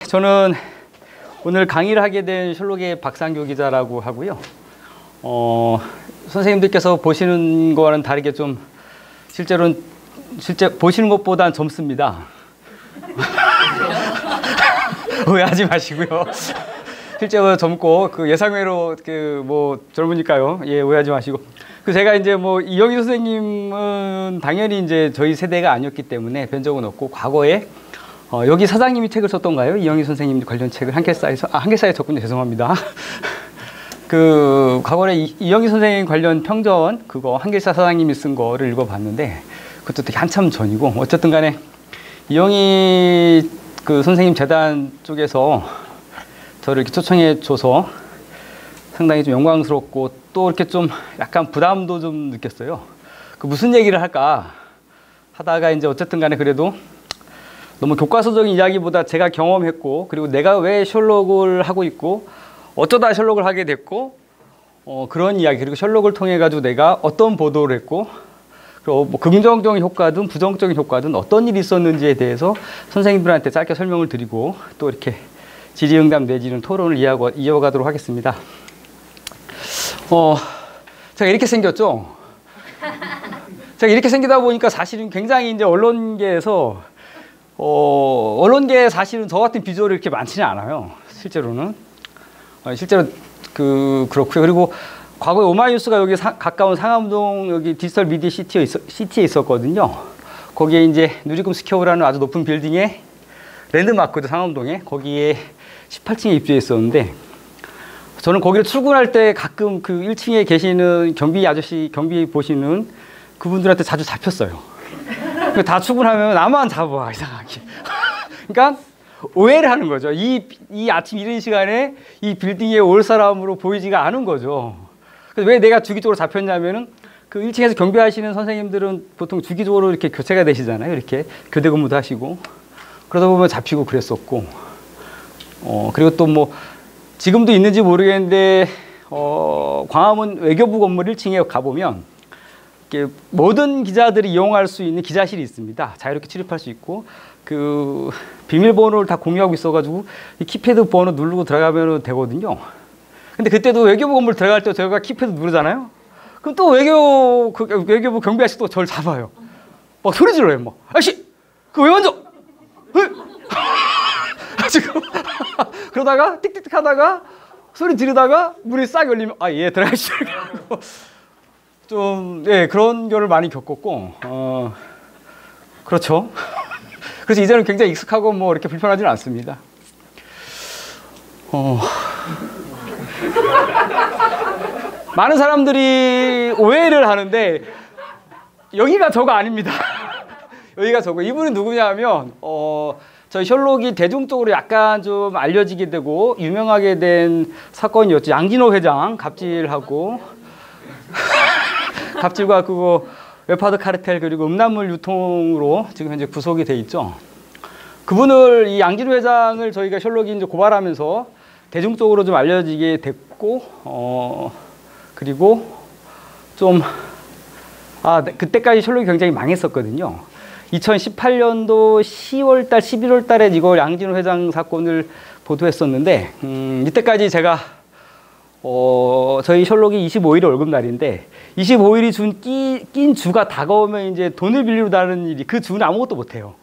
저는 오늘 강의를 하게 된 셜록의 박상규 기자라고 하고요. 선생님들께서 보시는 거와는 다르게 좀 실제 보시는 것보다는 젊습니다. 오해하지 마시고요. 실제로 젊고 그 예상외로 뭐 젊으니까요. 예, 오해하지 마시고. 그 제가 이제 뭐 이영희 선생님은 당연히 이제 저희 세대가 아니었기 때문에 뵌 적은 없고, 과거에 여기 사장님이 책을 썼던가요? 이영희 선생님 관련 책을 한글사에 썼군요. 죄송합니다. 그 과거에 이영희 선생님 관련 평전 그거 한글사 사장님이 쓴 거를 읽어봤는데, 그것도 되게 한참 전이고, 어쨌든 간에 이영희 그 선생님 재단 쪽에서 저를 이렇게 초청해 줘서 상당히 좀 영광스럽고, 또 이렇게 좀 약간 부담도 좀 느꼈어요. 그 무슨 얘기를 할까 하다가 이제 어쨌든 간에 그래도 너무 교과서적인 이야기보다 제가 경험했고, 그리고 내가 왜 셜록을 하고 있고 어쩌다 셜록을 하게 됐고, 그런 이야기, 그리고 셜록을 통해 가지고 내가 어떤 보도를 했고, 그리고 뭐 긍정적인 효과든 부정적인 효과든 어떤 일이 있었는지에 대해서 선생님들한테 짧게 설명을 드리고, 또 이렇게 질의응답 내지는 토론을 이어가도록 하겠습니다. 제가 이렇게 생겼죠. 제가 이렇게 생기다 보니까 사실은 굉장히 이제 언론계에서 언론계에 사실은 저 같은 비주얼이 이렇게 많지는 않아요. 실제로는. 실제로 그렇고요. 그리고 과거에 오마이뉴스가 여기 가까운 상암동 여기 디지털 미디어 시티에 있었거든요. 거기에 이제 누리금 스퀘어라는 아주 높은 빌딩에 랜드마크도 상암동에 거기에 18층에 입주해 있었는데, 저는 거기를 출근할 때 가끔 그 1층에 계시는 경비 보시는 그분들한테 자주 잡혔어요. 다 출근하면 나만 잡아, 이상하게. 그러니까 오해를 하는 거죠. 이 아침 이른 시간에 이 빌딩에 올 사람으로 보이지가 않은 거죠. 그래서 왜 내가 주기적으로 잡혔냐면은, 그 1층에서 경비하시는 선생님들은 보통 주기적으로 이렇게 교체가 되시잖아요. 이렇게 교대 근무도 하시고. 그러다 보면 잡히고 그랬었고. 그리고 또 뭐 지금도 있는지 모르겠는데, 광화문 외교부 건물 1층에 가보면 이렇게 모든 기자들이 이용할 수 있는 기자실이 있습니다. 자유롭게 출입할 수 있고, 그 비밀번호를 다 공유하고 있어가지고 이 키패드 번호 누르고 들어가면 되거든요. 근데 그때도 외교부 건물 들어갈 때 제가 키패드 누르잖아요. 그럼 또 외교부 경비 아저씨 또 저를 잡아요. 막 소리 질러요. 막, 아저씨, 그거 왜 만져? 지금 그러다가 띡띡띡 하다가 소리 지르다가 문이 싹 열리면 예, 들어가시죠. 좀 그런 거를 많이 겪었고, 그렇죠. 그래서 이제는 굉장히 익숙하고 뭐 이렇게 불편하지는 않습니다. 많은 사람들이 오해를 하는데 여기가 저가 아닙니다. 여기가 저거. 이분은 누구냐면 저희 셜록이 대중적으로 약간 좀 알려지게 되고 유명하게 된 사건이었죠. 양진호 회장 갑질하고 갑질과 그거 웹하드 카르텔 그리고 음란물 유통으로 지금 현재 구속이 돼 있죠. 그분을, 이 양진호 회장을 저희가 셜록이 이제 고발하면서 대중적으로 좀 알려지게 됐고, 그리고 좀 그때까지 셜록이 굉장히 망했었거든요. 2018년도 10월달, 11월달에 이걸 양진호 회장 사건을 보도했었는데, 이때까지 제가 저희 셜록이 25일이 월급날인데 25일이 낀 주가 다가오면 이제 돈을 빌리러 다니는 일이, 그 주는 아무것도 못해요.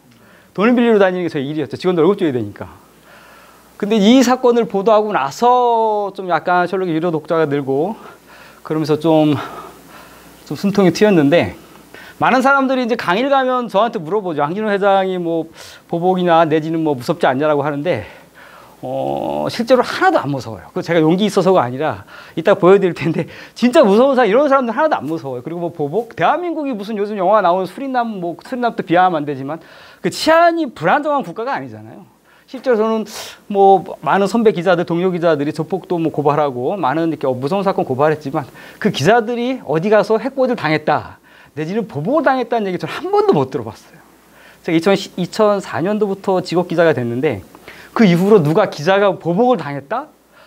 돈을 빌리러 다니는 게 저희 일이었죠. 직원들 월급 줘야 되니까. 근데 이 사건을 보도하고 나서 좀 약간 셜록의 유료 독자가 늘고 그러면서 좀 숨통이 트였는데, 많은 사람들이 이제 강의를 가면 저한테 물어보죠. 양진호 회장이 뭐 보복이나 내지는 뭐 무섭지 않냐라고 하는데, 실제로 하나도 안 무서워요. 그 제가 용기 있어서가 아니라 이따 보여드릴 텐데, 진짜 무서운 사람, 이런 사람들 하나도 안 무서워요. 그리고 뭐 보복, 대한민국이 무슨 요즘 영화 나오는 수린남도 비하하면 안 되지만 그 치안이 불안정한 국가가 아니잖아요. 실제로 저는 뭐 많은 선배 기자들, 동료 기자들이 조폭도 뭐 고발하고 많은 이렇게 무서운 사건 고발했지만, 그 기자들이 어디 가서 해코지를 당했다, 내지는 보복을 당했다는 얘기 저는 한 번도 못 들어봤어요. 제가 2004년도부터 직업 기자가 됐는데, 그 이후로 누가 기자가 보복을 당했다?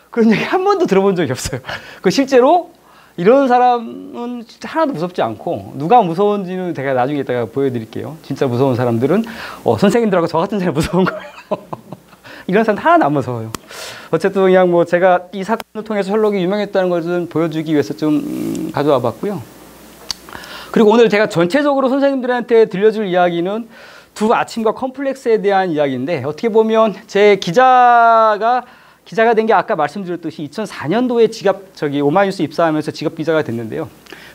그런 얘기 한 번도 들어본 적이 없어요. 그 실제로 이런 사람은 진짜 하나도 무섭지 않고, 누가 무서운지는 제가 나중에 이따가 보여드릴게요. 진짜 무서운 사람들은 선생님들하고 저 같은 사람이 무서운 거예요. 이런 사람 하나 남아서요. 어쨌든 그냥 뭐 제가 이 사건을 통해서 셜록이 유명했다는 걸 좀 보여주기 위해서 좀 가져와 봤고요. 그리고 오늘 제가 전체적으로 선생님들한테 들려줄 이야기는 두 아침과 컴플렉스에 대한 이야기인데, 어떻게 보면 제 기자가 된 게 아까 말씀드렸듯이 2004년도에 오마이뉴스 입사하면서 직업 기자가 됐는데요.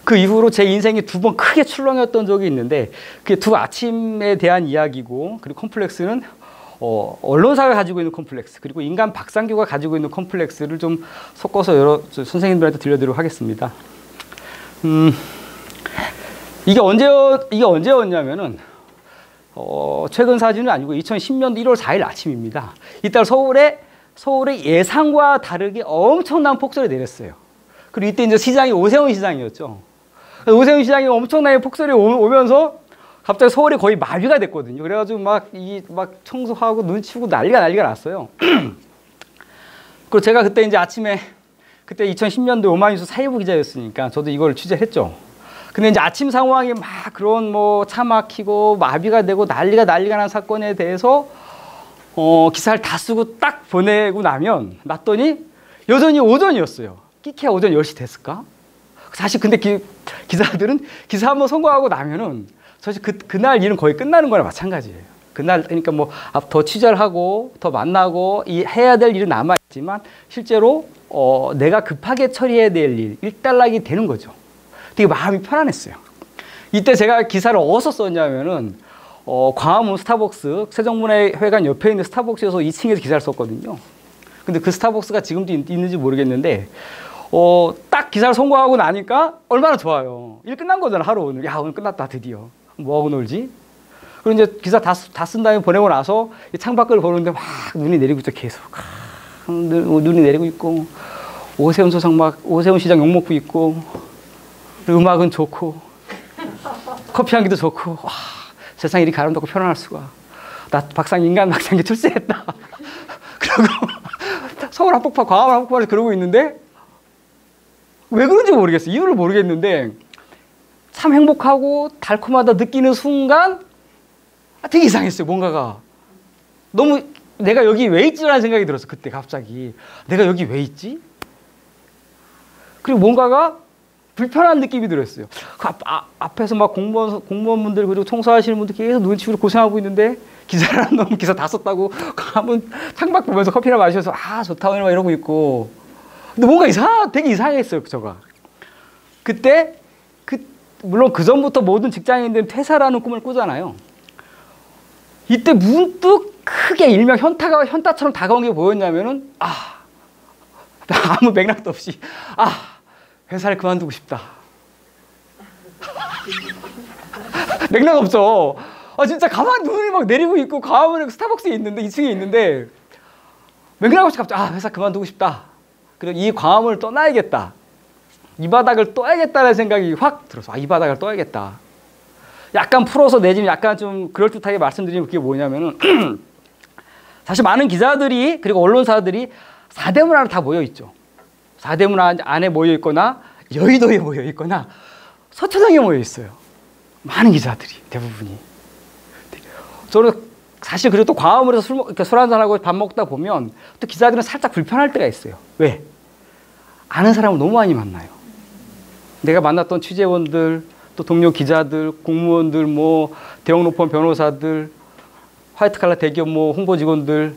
그 이후로 제 인생이 두 번 크게 출렁였던 적이 있는데, 그게 두 아침에 대한 이야기고, 그리고 컴플렉스는 언론사가 가지고 있는 컴플렉스, 그리고 인간 박상규가 가지고 있는 컴플렉스를 좀 섞어서 여러 선생님들한테 들려드리도록 하겠습니다. 이게 언제였냐면은 최근 사진은 아니고 2010년도 1월 4일 아침입니다. 이때 서울의 예상과 다르게 엄청난 폭설이 내렸어요. 그리고 이때 이제 시장이 오세훈 시장이었죠. 오세훈 시장이 엄청나게 폭설이 오면서 갑자기 서울이 거의 마비가 됐거든요. 그래가지고 막 청소하고 눈 치우고 난리가 났어요. 그리고 제가 그때 이제 아침에, 그때 2010년도 오마이뉴스 사회부 기자였으니까 저도 이걸 취재했죠. 근데 이제 아침 상황이 막 그런 뭐 차 막히고 마비가 되고 난리가 난 사건에 대해서 기사를 다 쓰고 딱 보내고 났더니 여전히 오전이었어요. 끼케야 오전 10시 됐을까? 사실 근데 기자들은 기사 한번 성공하고 나면은 사실 그날 일은 거의 끝나는 거랑 마찬가지예요. 그날 그러니까 뭐 더 취재를 하고 더 만나고 해야 될 일은 남아있지만 실제로 내가 급하게 처리해야 될 일, 일단락이 되는 거죠. 되게 마음이 편안했어요. 이때 제가 기사를 어디서 썼냐면은 광화문 스타벅스, 세종문화회관 옆에 있는 스타벅스에서 2층에서 기사를 썼거든요. 근데 그 스타벅스가 지금도 있는지 모르겠는데 딱 기사를 송고하고 나니까 얼마나 좋아요. 일 끝난 거잖아, 하루 오늘. 야, 오늘 끝났다, 드디어. 뭐하고 놀지? 그리고 이제 기사 다 쓴 다음에 보내고 나서 창밖을 보는데 막 눈이 내리고 있죠, 계속. 눈이 내리고 있고, 오세훈 시장 욕먹고 있고, 음악은 좋고, 커피 향기도 좋고, 와, 세상이 이렇게 아름답고 편안할 수가. 나 인간 박상기 출세했다. 그리고 서울 한복판, 광화문 한복판에서 그러고 있는데, 왜 그런지 모르겠어요. 이유를 모르겠는데, 참 행복하고 달콤하다 느끼는 순간, 되게 이상했어요, 뭔가가. 너무 내가 여기 왜 있지라는 생각이 들었어, 그때 갑자기. 내가 여기 왜 있지? 그리고 뭔가가 불편한 느낌이 들었어요. 앞에서 막 공무원분들 그리고 청소하시는 분들 계속 눈 치우고 고생하고 있는데 기사를 안 넣으면 기사 다 썼다고 가면 창밖 보면서 커피나 마셔서 좋다 오늘 막 이러고 있고. 근데 뭔가 되게 이상했어요, 저가. 그때 물론 그 전부터 모든 직장인들은 퇴사라는 꿈을 꾸잖아요. 이때 문득 크게 일명 현타처럼 다가온 게 뭐였냐면은 아무 맥락도 없이 회사를 그만두고 싶다. 맥락 없죠. 진짜 가만히 눈이 막 내리고 있고 광화문에 스타벅스에 있는데 2층에 있는데 맥락 없이 갑자기 회사 그만두고 싶다. 그리고 이 광화문을 떠나야겠다. 이 바닥을 떠야겠다는 생각이 확 들어서 이 바닥을 떠야겠다. 약간 풀어서 내지면 약간 좀 그럴듯하게 말씀드리면 그게 뭐냐면은 사실 많은 기자들이 그리고 언론사들이 4대 문화로 다 모여 있죠. 4대 문화 안에 모여 있거나 여의도에 모여 있거나 서초동에 모여 있어요. 많은 기자들이 대부분이. 저는 사실 그리고 또 광화문에서 술 한잔하고 밥 먹다 보면 또 기자들은 살짝 불편할 때가 있어요. 왜? 아는 사람을 너무 많이 만나요. 내가 만났던 취재원들, 또 동료 기자들, 공무원들, 뭐 대형 로펌 변호사들, 화이트칼라 대기업 뭐 홍보 직원들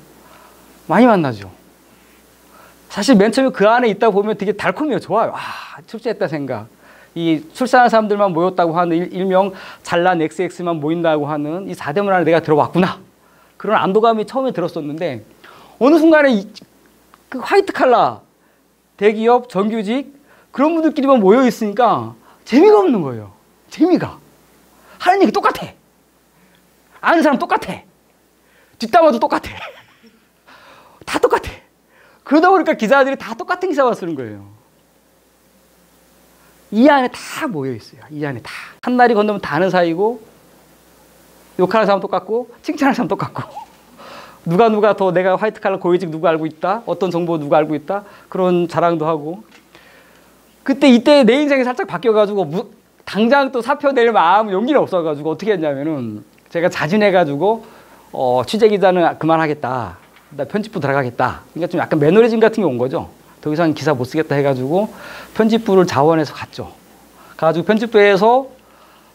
많이 만나죠. 사실 맨 처음에 그 안에 있다 보면 되게 달콤해요. 좋아요. 출세했다 생각. 이 출세하는 사람들만 모였다고 하는 일명 잘난 XX만 모인다고 하는 이 4대 문화를 내가 들어봤구나. 그런 안도감이 처음에 들었었는데 어느 순간에 그 화이트칼라 대기업 정규직 그런 분들끼리만 모여 있으니까 재미가 없는 거예요. 재미가. 하는 얘기 똑같아. 아는 사람 똑같아. 뒷담화도 똑같아. 다 똑같아. 그러다 보니까 기자들이 다 똑같은 기사만 쓰는 거예요. 이 안에 다 모여 있어요. 이 안에 다. 한 날이 건너면 다 아는 사이고 욕하는 사람 똑같고 칭찬하는 사람 똑같고 누가 더 내가 화이트칼라 고위직 누가 알고 있다. 어떤 정보 누가 알고 있다. 그런 자랑도 하고. 이때 내 인생이 살짝 바뀌어가지고 당장 또 사표 낼 마음 용기는 없어가지고 어떻게 했냐면은 제가 자진해가지고 취재 기자는 그만하겠다. 나 편집부 들어가겠다. 그러니까 좀 약간 매너리즘 같은 게 온 거죠. 더 이상 기사 못 쓰겠다 해가지고 편집부를 자원해서 갔죠. 가가지고 편집부에서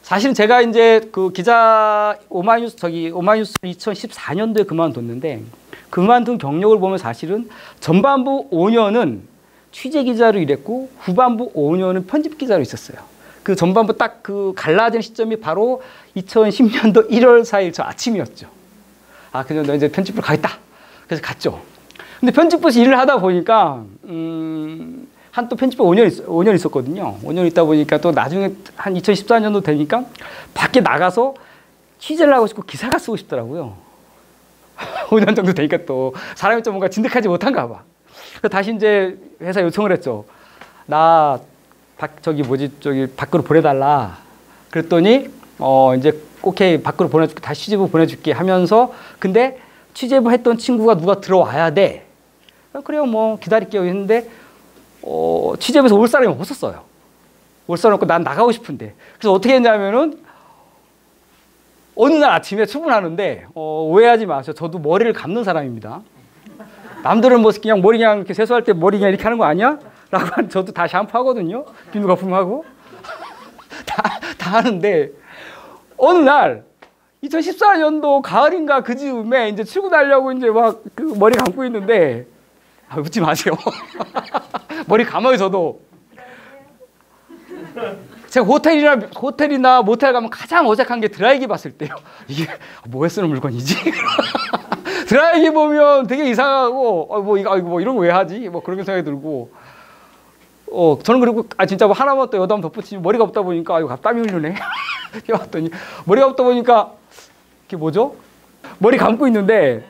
사실은 제가 이제 그 기자 오마이뉴스 2014년도에 그만뒀는데 그만둔 경력을 보면 사실은 전반부 5년은 취재 기자로 일했고 후반부 5년은 편집 기자로 있었어요. 그 전반부 딱 그 갈라진 시점이 바로 2010년도 1월 4일 저 아침이었죠. 아, 그래서 너 이제 편집부로 가겠다. 그래서 갔죠. 근데 편집부에서 일을 하다 보니까 한 또 편집부 5년 있었거든요. 5년 있다 보니까 또 나중에 한 2014년도 되니까 밖에 나가서 취재를 하고 싶고 기사가 쓰고 싶더라고요. 5년 정도 되니까 또 사람이 좀 뭔가 진득하지 못한가 봐. 그래서 다시 이제 회사 요청을 했죠. 나 밖으로 보내달라. 그랬더니 이제 오케이 밖으로 보내줄게. 다시 취재부 보내줄게 하면서 근데 취재부 했던 친구가 누가 들어와야 돼. 그래요 뭐 기다릴게요 했는데 취재부에서 올 사람이 없었어요. 올 사람 없고 난 나가고 싶은데. 그래서 어떻게 했냐면은 어느 날 아침에 출근하는데 오해하지 마세요. 저도 머리를 감는 사람입니다. 남들은 뭐 그냥 머리 그냥 이렇게 세수할 때 머리 그냥 이렇게 하는 거 아니야? 라고 저도 다 샴푸하거든요. 비누 거품하고 다 하는데 어느 날 2014년도 가을인가 그 즈음에 이제 출근하려고 이제 막 그 머리 감고 있는데 웃지 마세요. 머리 감아요 저도. 제가 호텔이나 모텔 가면 가장 어색한 게 드라이기 봤을 때요. 이게 뭐에 쓰는 물건이지? 드라이기 보면 되게 이상하고 뭐 이런 거 왜 하지? 뭐 그런 생각이 들고. 저는 그리고 진짜 뭐 하나만 또 여담 덧붙이면 머리가 없다 보니까 이거 땀이 흐르네. 해봤더니 머리가 없다 보니까 이게 뭐죠? 머리 감고 있는데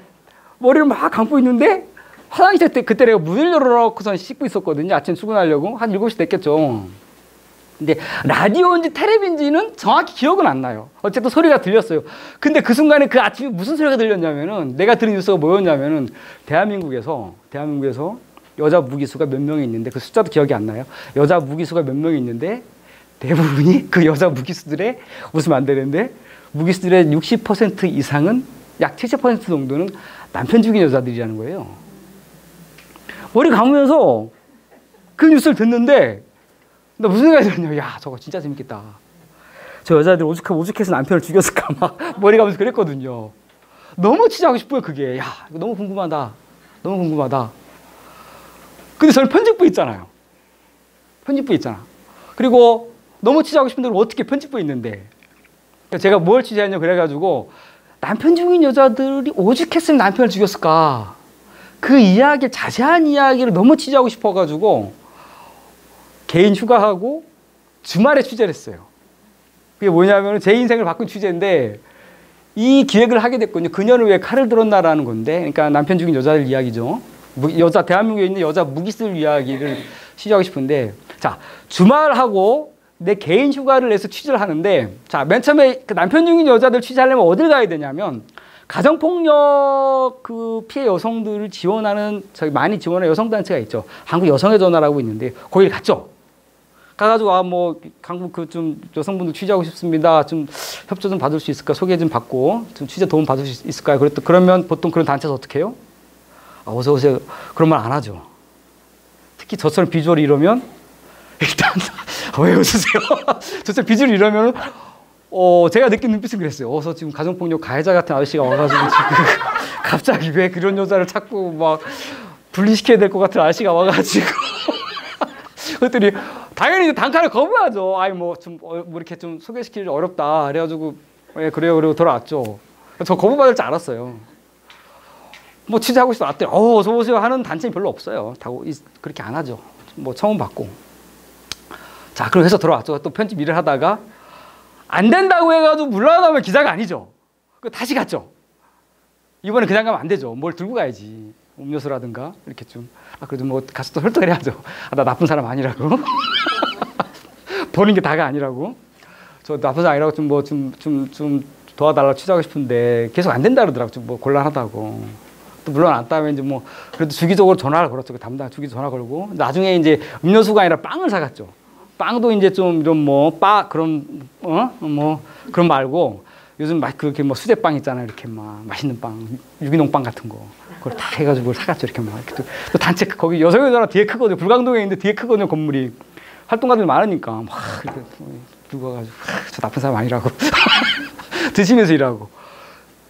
머리를 막 감고 있는데 화장실 때 그때 내가 문을 열어놓고선 씻고 있었거든요. 아침 출근하려고 한 7시 됐겠죠. 근데 라디오인지 텔레비인지는 정확히 기억은 안 나요. 어쨌든 소리가 들렸어요. 근데 그 순간에 그 아침에 무슨 소리가 들렸냐면은 내가 들은 뉴스가 뭐였냐면은 대한민국에서 여자 무기수가 몇 명이 있는데 그 숫자도 기억이 안 나요. 여자 무기수가 몇 명이 있는데 대부분이 그 여자 무기수들의 웃으면 안 되는데 무기수들의 60% 이상은 약 70% 정도는 남편 죽인 여자들이라는 거예요. 머리 감으면서 그 뉴스를 듣는데 나 무슨 생각이 들었냐. 야 저거 진짜 재밌겠다. 저 여자들 오죽해서 남편을 죽였을까 막 머리 감으면서 그랬거든요. 너무 취재하고 싶어요 그게. 야 이거 너무 궁금하다. 너무 궁금하다. 근데 저는 편집부에 있잖아요. 편집부에 있잖아. 그리고 너무 취재하고 싶은 대로 어떻게 편집부에 있는데 제가 뭘 취재했냐 그래가지고 남편 죽인 여자들이 오죽했으면 남편을 죽였을까. 그 이야기 자세한 이야기를 너무 취재하고 싶어가지고 개인 휴가하고 주말에 취재를 했어요. 그게 뭐냐면 제 인생을 바꾼 취재인데 이 기획을 하게 됐거든요. 그녀는 왜 칼을 들었나라는 건데 그러니까 남편 죽인 여자들 이야기죠. 대한민국에 있는 여자 무기수들 이야기를 취재하고 싶은데 자 주말하고 내 개인 휴가를 내서 취재를 하는데 자 맨 처음에 그 남편 죽인 여자들 취재하려면 어딜 가야 되냐면 가정폭력 그 피해 여성들을 지원하는 많이 지원하는 여성단체가 있죠. 한국 여성의 전화라고 있는데 거기를 갔죠. 가가지고 뭐 한국 그 좀 여성분들 취재하고 싶습니다. 좀 협조 좀 받을 수 있을까? 소개 좀 받고 좀 취재 도움 받을 수 있을까요? 그러면 보통 그런 단체에서 어떻게 해요? 어서 오세요. 그런 말 안 하죠. 특히 저처럼 비주얼이 이러면 일단 왜 웃으세요? 저처럼 비주얼이 이러면 제가 느낀 눈빛은 그랬어요. 어서 지금 가정폭력 가해자 같은 아저씨가 와가지고 지금 갑자기 왜 그런 여자를 자꾸 막 분리시켜야 될 것 같은 아저씨가 와가지고 그랬더니 당연히 단칼에 거부하죠. 뭐 이렇게 좀 소개시키기 어렵다. 그래가지고 그래요. 그리고 돌아왔죠. 저 거부받을 줄 알았어요. 뭐 취재하고 싶어 왔더니 어서 오세요 하는 단체는 별로 없어요. 다 그렇게 안 하죠. 뭐 처음 받고. 자, 그럼 해서 돌아왔죠. 또 편집 일을 하다가 안 된다고 해가지고 물러나면 기자가 아니죠. 다시 갔죠. 이번에 그냥 가면 안 되죠. 뭘 들고 가야지. 음료수라든가 이렇게 좀. 그래도 뭐 가서 또 설득을 해야죠. 나 나쁜 사람 아니라고. 보는 게 다가 아니라고. 저 나쁜 사람 아니라고 좀 도와달라고 취재하고 싶은데 계속 안 된다 그러더라고. 좀 뭐 곤란하다고. 또 물론 안 따면 이제 뭐 그래도 주기적으로 전화를 걸었죠. 담당 주기 전화 걸고 나중에 이제 음료수가 아니라 빵을 사갔죠. 빵도 이제 좀 이런 그런 말고 요즘 그렇게 뭐 수제빵 있잖아요. 이렇게 막 맛있는 빵, 유기농 빵 같은 거. 그걸 다 해가지고 사갔죠. 이렇게 막. 이렇게 또 단체, 거기 여성회사랑 뒤에 크거든요. 불광동에 있는데 뒤에 크거든요. 건물이. 활동가들 많으니까. 막, 이렇게 누가 가지고, 저 나쁜 사람 아니라고. 드시면서 일하고.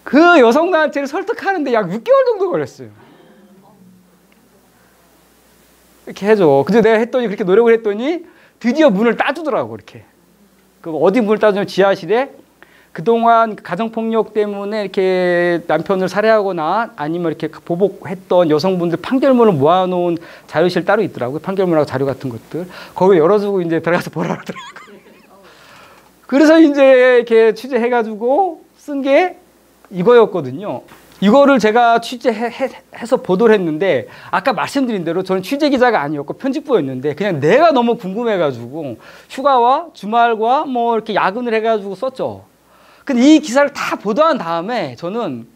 그 여성단체를 설득하는데 약 6개월 정도 걸렸어요. 이렇게 해줘. 근데 내가 했더니, 그렇게 노력을 했더니 드디어 문을 따주더라고, 이렇게. 그 어디 문을 따주면 지하실에 그동안 가정폭력 때문에 이렇게 남편을 살해하거나 아니면 이렇게 보복했던 여성분들 판결문을 모아놓은 자료실 따로 있더라고요. 판결문하고 자료 같은 것들. 거기 열어주고 이제 들어가서 보라 그러더라고요. 그래서 이제 이렇게 취재해가지고 쓴 게 이거였거든요. 이거를 제가 취재해서 보도를 했는데 아까 말씀드린 대로 저는 취재기자가 아니었고 편집부였는데 그냥 내가 너무 궁금해가지고 휴가와 주말과 뭐 이렇게 야근을 해가지고 썼죠. 근데 이 기사를 다 보도한 다음에 저는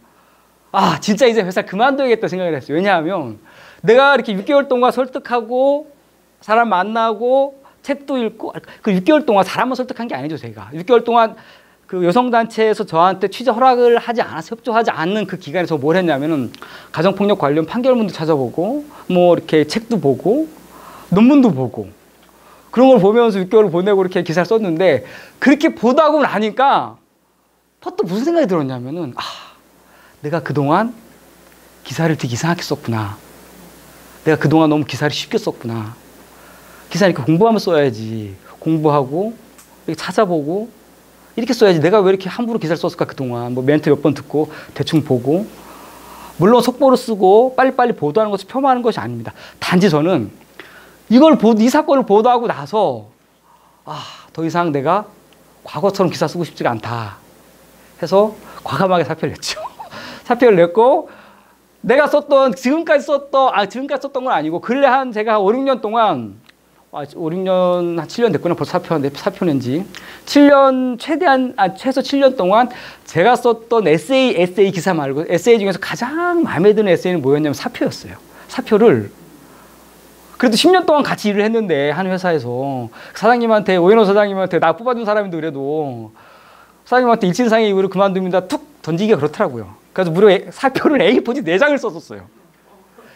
아 진짜 이제 회사 그만둬야겠다 생각을 했어요. 왜냐하면 내가 이렇게 6개월 동안 설득하고 사람 만나고 책도 읽고 그 6개월 동안 사람을 설득한 게 아니죠. 제가 6개월 동안 그 여성단체에서 저한테 취재 허락을 하지 않아서 협조하지 않는 그 기간에 저 뭘 했냐면은 가정폭력 관련 판결문도 찾아보고 뭐 이렇게 책도 보고 논문도 보고 그런 걸 보면서 6개월을 보내고 이렇게 기사를 썼는데 그렇게 보다고 나니까 또 무슨 생각이 들었냐면은 아 내가 그동안 기사를 되게 이상하게 썼구나. 내가 그동안 너무 기사를 쉽게 썼구나. 기사 이렇게 공부하면 써야지. 공부하고 이렇게 찾아보고 이렇게 써야지. 내가 왜 이렇게 함부로 기사를 썼을까 그동안. 뭐 멘트 몇 번 듣고 대충 보고. 물론 속보를 쓰고 빨리빨리 보도하는 것을 폄하하는 것이 아닙니다. 단지 저는 이 사건을 보도하고 나서 더 이상 내가 과거처럼 기사 쓰고 싶지가 않다 해서 과감하게 사표를 냈죠. 사표를 냈고 내가 지금까지 썼던 건 아니고 근래 제가 5, 6년 동안 5, 6년, 한 7년 됐구나. 벌써 사표 낸 지. 7년, 최소 7년 동안 제가 썼던 에세이 기사 말고 에세이 중에서 가장 마음에 드는 에세이는 뭐였냐면 사표였어요. 사표를. 그래도 10년 동안 같이 일을 했는데, 한 회사에서. 사장님한테, 오연호 사장님한테 나 뽑아준 사람인데 그래도 사장님한테 일진상의 이유로 그만둡니다. 툭 던지기가 그렇더라고요. 그래서 무려 사표를 A4 4장을 썼었어요.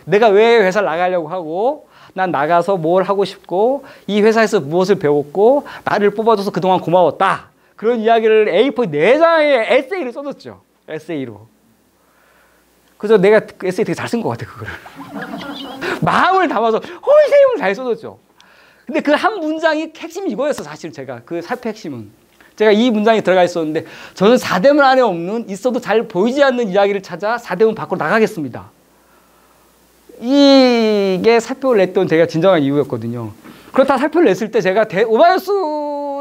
내가 왜 회사를 나가려고 하고, 난 나가서 뭘 하고 싶고 이 회사에서 무엇을 배웠고 나를 뽑아줘서 그동안 고마웠다. 그런 이야기를 A4 4장의 에세이를 써줬죠. 에세이로. 그래서 내가 그 에세이 되게 잘 쓴 것 같아. 그거를. 마음을 담아서 홀세임을 잘 써줬죠. 근데 그 한 문장이 핵심이 이거였어. 사실 제가 그 사표 핵심은. 제가 이 문장에 들어가 있었는데 저는 4대문 안에 없는 있어도 잘 보이지 않는 이야기를 찾아 4대문 밖으로 나가겠습니다. 이게 사표를 냈던 제가 진정한 이유였거든요. 그렇다 사표를 냈을 때 제가 오마이뉴스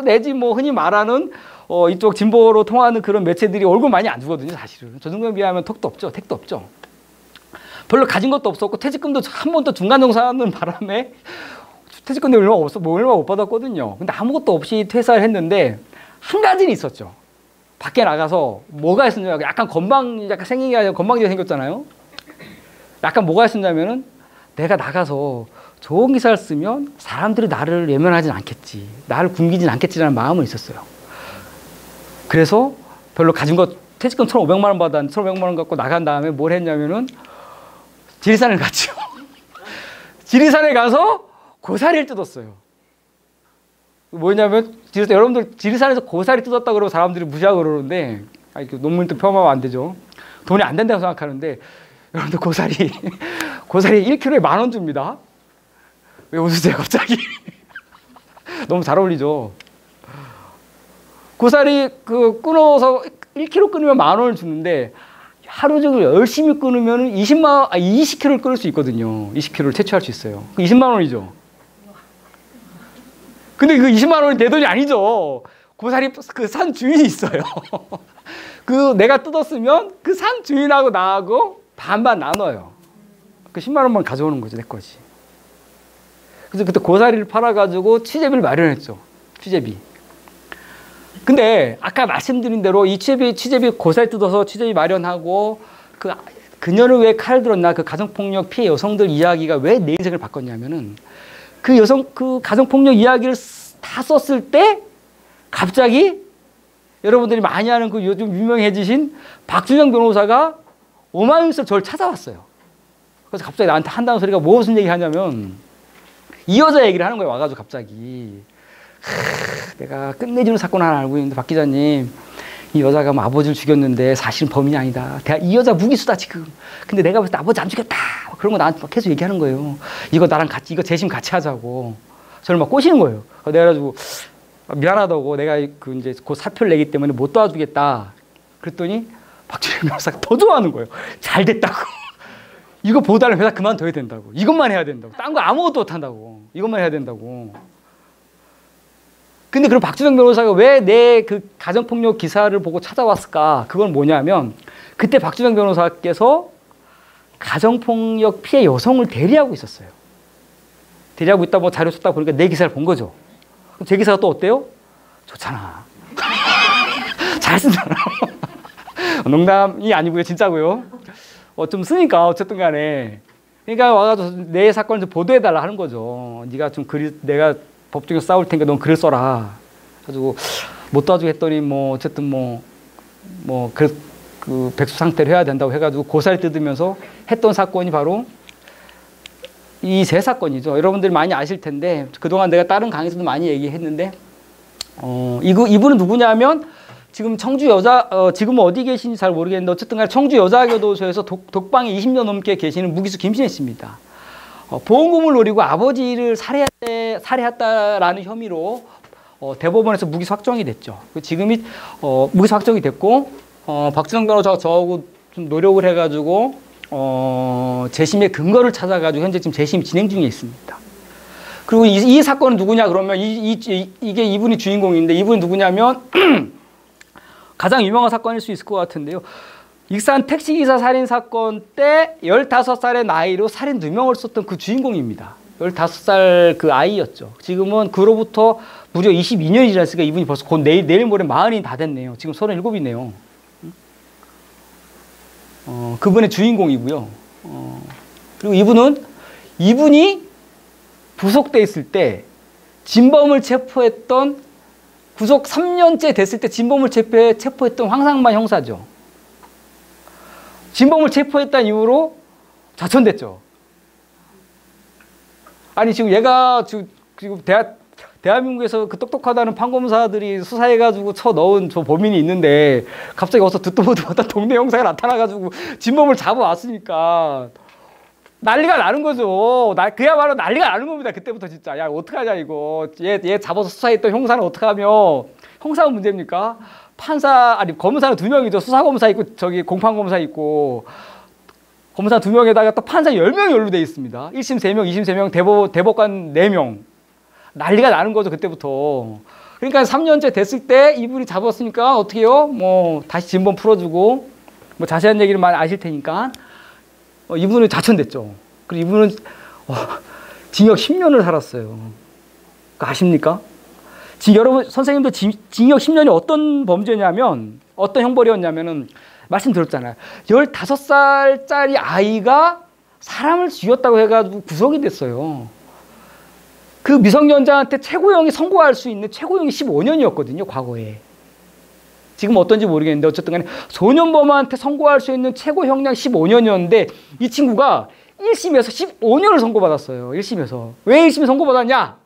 내지 뭐 흔히 말하는 이쪽 진보로 통하는 그런 매체들이 얼굴 많이 안 주거든요. 사실은. 저 정도에 비하면 택도 없죠. 별로 가진 것도 없었고 퇴직금도 한 번도 중간정산하는 바람에 퇴직금도 얼마 못 받았거든요. 근데 아무것도 없이 퇴사를 했는데 한 가지는 있었죠. 밖에 나가서 뭐가 있었냐면 약간 생긴 게 아니라 건방지게 생겼잖아요. 약간 뭐가 있었냐면은 내가 나가서 좋은 기사를 쓰면 사람들이 나를 외면하진 않겠지. 나를 굶기진 않겠지라는 마음은 있었어요. 그래서 별로 가진 것 퇴직금 1,500만 원 받았는데 1,500만 원 갖고 나간 다음에 뭘 했냐면은 지리산을 갔죠. 지리산에 가서 고사리를 뜯었어요. 뭐냐면 여러분들 지리산에서 고사리 뜯었다 그러고 사람들이 무시하고 그러는데 논문도 폄하하면 안 되죠. 돈이 안 된다고 생각하는데 여러분들 고사리 1kg에 10,000원 줍니다. 왜 웃으세요 갑자기? 너무 잘 어울리죠. 고사리 끊어서 1kg 끊으면 10,000원을 주는데 하루 종일 열심히 끊으면 20kg를 끊을 수 있거든요. 20kg를 채취할 수 있어요. 20만 원이죠. 근데 그 20만 원이 내 돈이 아니죠. 고사리 그 산 주인이 있어요. 내가 뜯었으면 그 산 주인하고 나하고 반반 나눠요. 그 10만 원만 가져오는 거죠. 내 거지. 그래서 그때 고사리를 팔아가지고 취재비를 마련했죠. 취재비. 근데 아까 말씀드린 대로 이 취재비 고사리 뜯어서 취재비 마련하고 그녀를 왜 칼을 들었나 그 가정폭력 피해 여성들 이야기가 왜 내 인생을 바꿨냐면은 그 가정폭력 이야기를 다 썼을 때 갑자기 여러분들이 많이 아는 그 요즘 유명해지신 박준영 변호사가 오마이뉴스로 저를 찾아왔어요. 그래서 갑자기 나한테 한다는 소리가 무슨 얘기 하냐면 이 여자 얘기를 하는 거예요. 와가지고 갑자기 내가 끝내주는 사건 하나 알고 있는데 박 기자님, 이 여자가 뭐 아버지를 죽였는데 사실은 범인이 아니다. 이 여자 무기수다 지금. 근데 내가 봤을 때 아버지 안 죽였다. 그런 거 나한테 막 계속 얘기하는 거예요. 이거 나랑 같이, 이거 재심 같이 하자고. 저를 막 꼬시는 거예요. 내가 그래가지고 미안하다고, 내가 그 이제 곧 사표를 내기 때문에 못 도와주겠다. 그랬더니 박준영 변호사가 더 좋아하는 거예요. 잘 됐다고. 이거 보다는 회사 그만둬야 된다고. 이것만 해야 된다고. 딴 거 아무것도 못 한다고. 이것만 해야 된다고. 근데 그럼 박준영 변호사가 왜 내 그 가정폭력 기사를 보고 찾아왔을까? 그건 뭐냐면 그때 박준영 변호사께서 가정폭력 피해 여성을 대리하고 있었어요. 대리하고 있다 뭐 자료 썼다 보니까 내 기사를 본 거죠. 그럼 제 기사가 또 어때요? 좋잖아. 잘 쓰잖아. 농담이 아니고요. 진짜고요. 좀 쓰니까 어쨌든 간에. 그러니까 와가지고 내 사건을 좀 보도해달라 하는 거죠. 네가 좀 내가 법정에서 싸울 테니까 넌 글을 써라. 가지고 못 도와주고 했더니 뭐 어쨌든 그 백수 상태로 해야 된다고 해가지고 고사를 뜯으면서 했던 사건이 바로 이 세 사건이죠. 여러분들이 많이 아실 텐데 그동안 내가 다른 강의에서도 많이 얘기했는데 이분은 누구냐면 지금 지금 어디 계신지 잘 모르겠는데 어쨌든 간에 청주 여자교도소에서 독방에 20년 넘게 계시는 무기수 김신혜 씨입니다. 보험금을 노리고 아버지를 살해했다라는 혐의로 대법원에서 무기수 확정이 됐죠. 지금이 무기수 확정이 됐고 박준영 변호사가 저하고 좀 노력을 해가지고 재심의 근거를 찾아가지고 현재 지금 재심이 진행 중에 있습니다. 그리고 이 사건은 누구냐 그러면 이게 이분이 주인공인데 이분이 누구냐면 가장 유명한 사건일 수 있을 것 같은데요. 익산 택시기사 살인사건 때 15살의 나이로 살인 2명을 썼던 그 주인공입니다. 15살 그 아이였죠. 지금은 그로부터 무려 22년이 지났으니까 이분이 벌써 곧 내일 모레 40이 다 됐네요. 지금 37이네요. 그분의 주인공이고요. 그리고 이분이 구속돼 있을 때 진범을 체포했던 구속 3년째 됐을 때 진범을 체포했던 황상만 형사죠. 진범을 체포했다는 이유로 좌천됐죠. 아니 지금 얘가 지금 대한민국에서 그 똑똑하다는 판검사들이 수사해가지고 쳐 넣은 저 범인이 있는데 갑자기 어서 듣도 보도 못한 동네 형사가 나타나가지고 진범을 잡아왔으니까 난리가 나는 거죠. 그야말로 난리가 나는 겁니다. 그때부터 진짜 야 어떡하냐 이거 얘 잡아서 수사했던 형사는 어떡하며 형사가 문제입니까? 검사는 2명이죠. 수사검사 있고 저기 공판검사 있고 검사 2명에다가 또 판사 10명이 연루돼 있습니다. 1심 3명, 2심 3명, 대법관 4명. 난리가 나는 거죠. 그때부터. 그러니까 3년째 됐을 때 이분이 잡았으니까 어떻게 해요? 뭐 다시 진범 풀어주고 뭐 자세한 얘기를 많이 아실 테니까 이분은 좌천됐죠. 그리고 이분은 징역 10년을 살았어요. 아십니까? 여러분 선생님도 징역 10년이 어떤 범죄냐면 어떤 형벌이었냐면은 말씀드렸잖아요. 15살짜리 아이가 사람을 죽였다고 해가지고 구속이 됐어요. 그 미성년자한테 최고형이 선고할 수 있는 최고형이 15년이었거든요. 과거에. 지금 어떤지 모르겠는데 어쨌든 간에 소년범한테 선고할 수 있는 최고형량 15년이었는데 이 친구가 1심에서 15년을 선고받았어요. 1심에서. 왜 1심에 선고받았냐?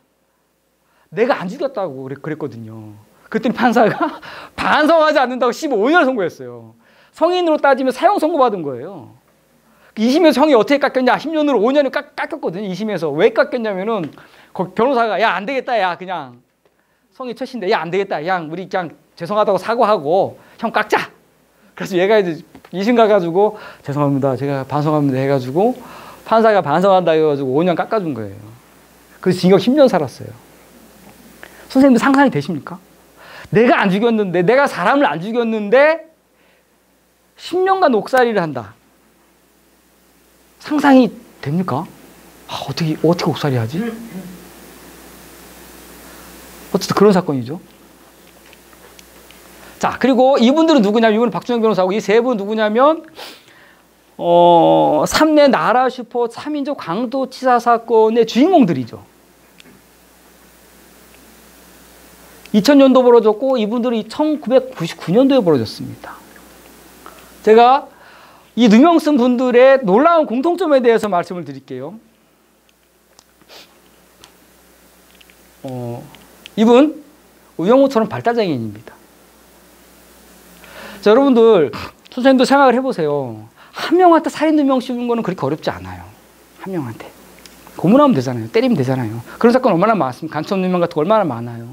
내가 안 죽였다고 그랬거든요. 그랬더니 판사가 반성하지 않는다고 15년을 선고했어요. 성인으로 따지면 사형 선고받은 거예요. 2심에서 형이 어떻게 깎였냐? 10년으로 5년을 깎였거든요. 2심에서. 왜 깎였냐면은 변호사가 야 안 되겠다. 야 그냥 성이 최신데 야 안 되겠다. 야 우리 그냥 죄송하다고 사과하고 형 깎자. 그래서 얘가 이제 2심 가가지고 죄송합니다. 제가 반성합니다 해가지고 판사가 반성한다 해가지고 5년 깎아준 거예요. 그래서 징역 10년 살았어요. 선생님들 상상이 되십니까? 내가 안 죽였는데 내가 사람을 안 죽였는데 10년간 옥살이를 한다. 상상이 됩니까? 어떻게 옥살이 하지? 어쨌든 그런 사건이죠. 자, 그리고 이분들은 누구냐면 이분은 박준영 변호사고 이 세 분 누구냐면 3내 나라 슈퍼 3인조 강도치사 사건의 주인공들이죠. 2000년도 벌어졌고 이분들이 1999년도에 벌어졌습니다. 제가 이 누명 쓴 분들의 놀라운 공통점에 대해서 말씀을 드릴게요. 이분 우영우처럼 발달장애인입니다. 자, 여러분들 선생님도 생각을 해보세요. 한 명한테 살인 누명 씌우는 거는 그렇게 어렵지 않아요. 한 명한테 고문하면 되잖아요. 때리면 되잖아요. 그런 사건 얼마나 많습니까? 간첩 누명 같은 거 얼마나 많아요.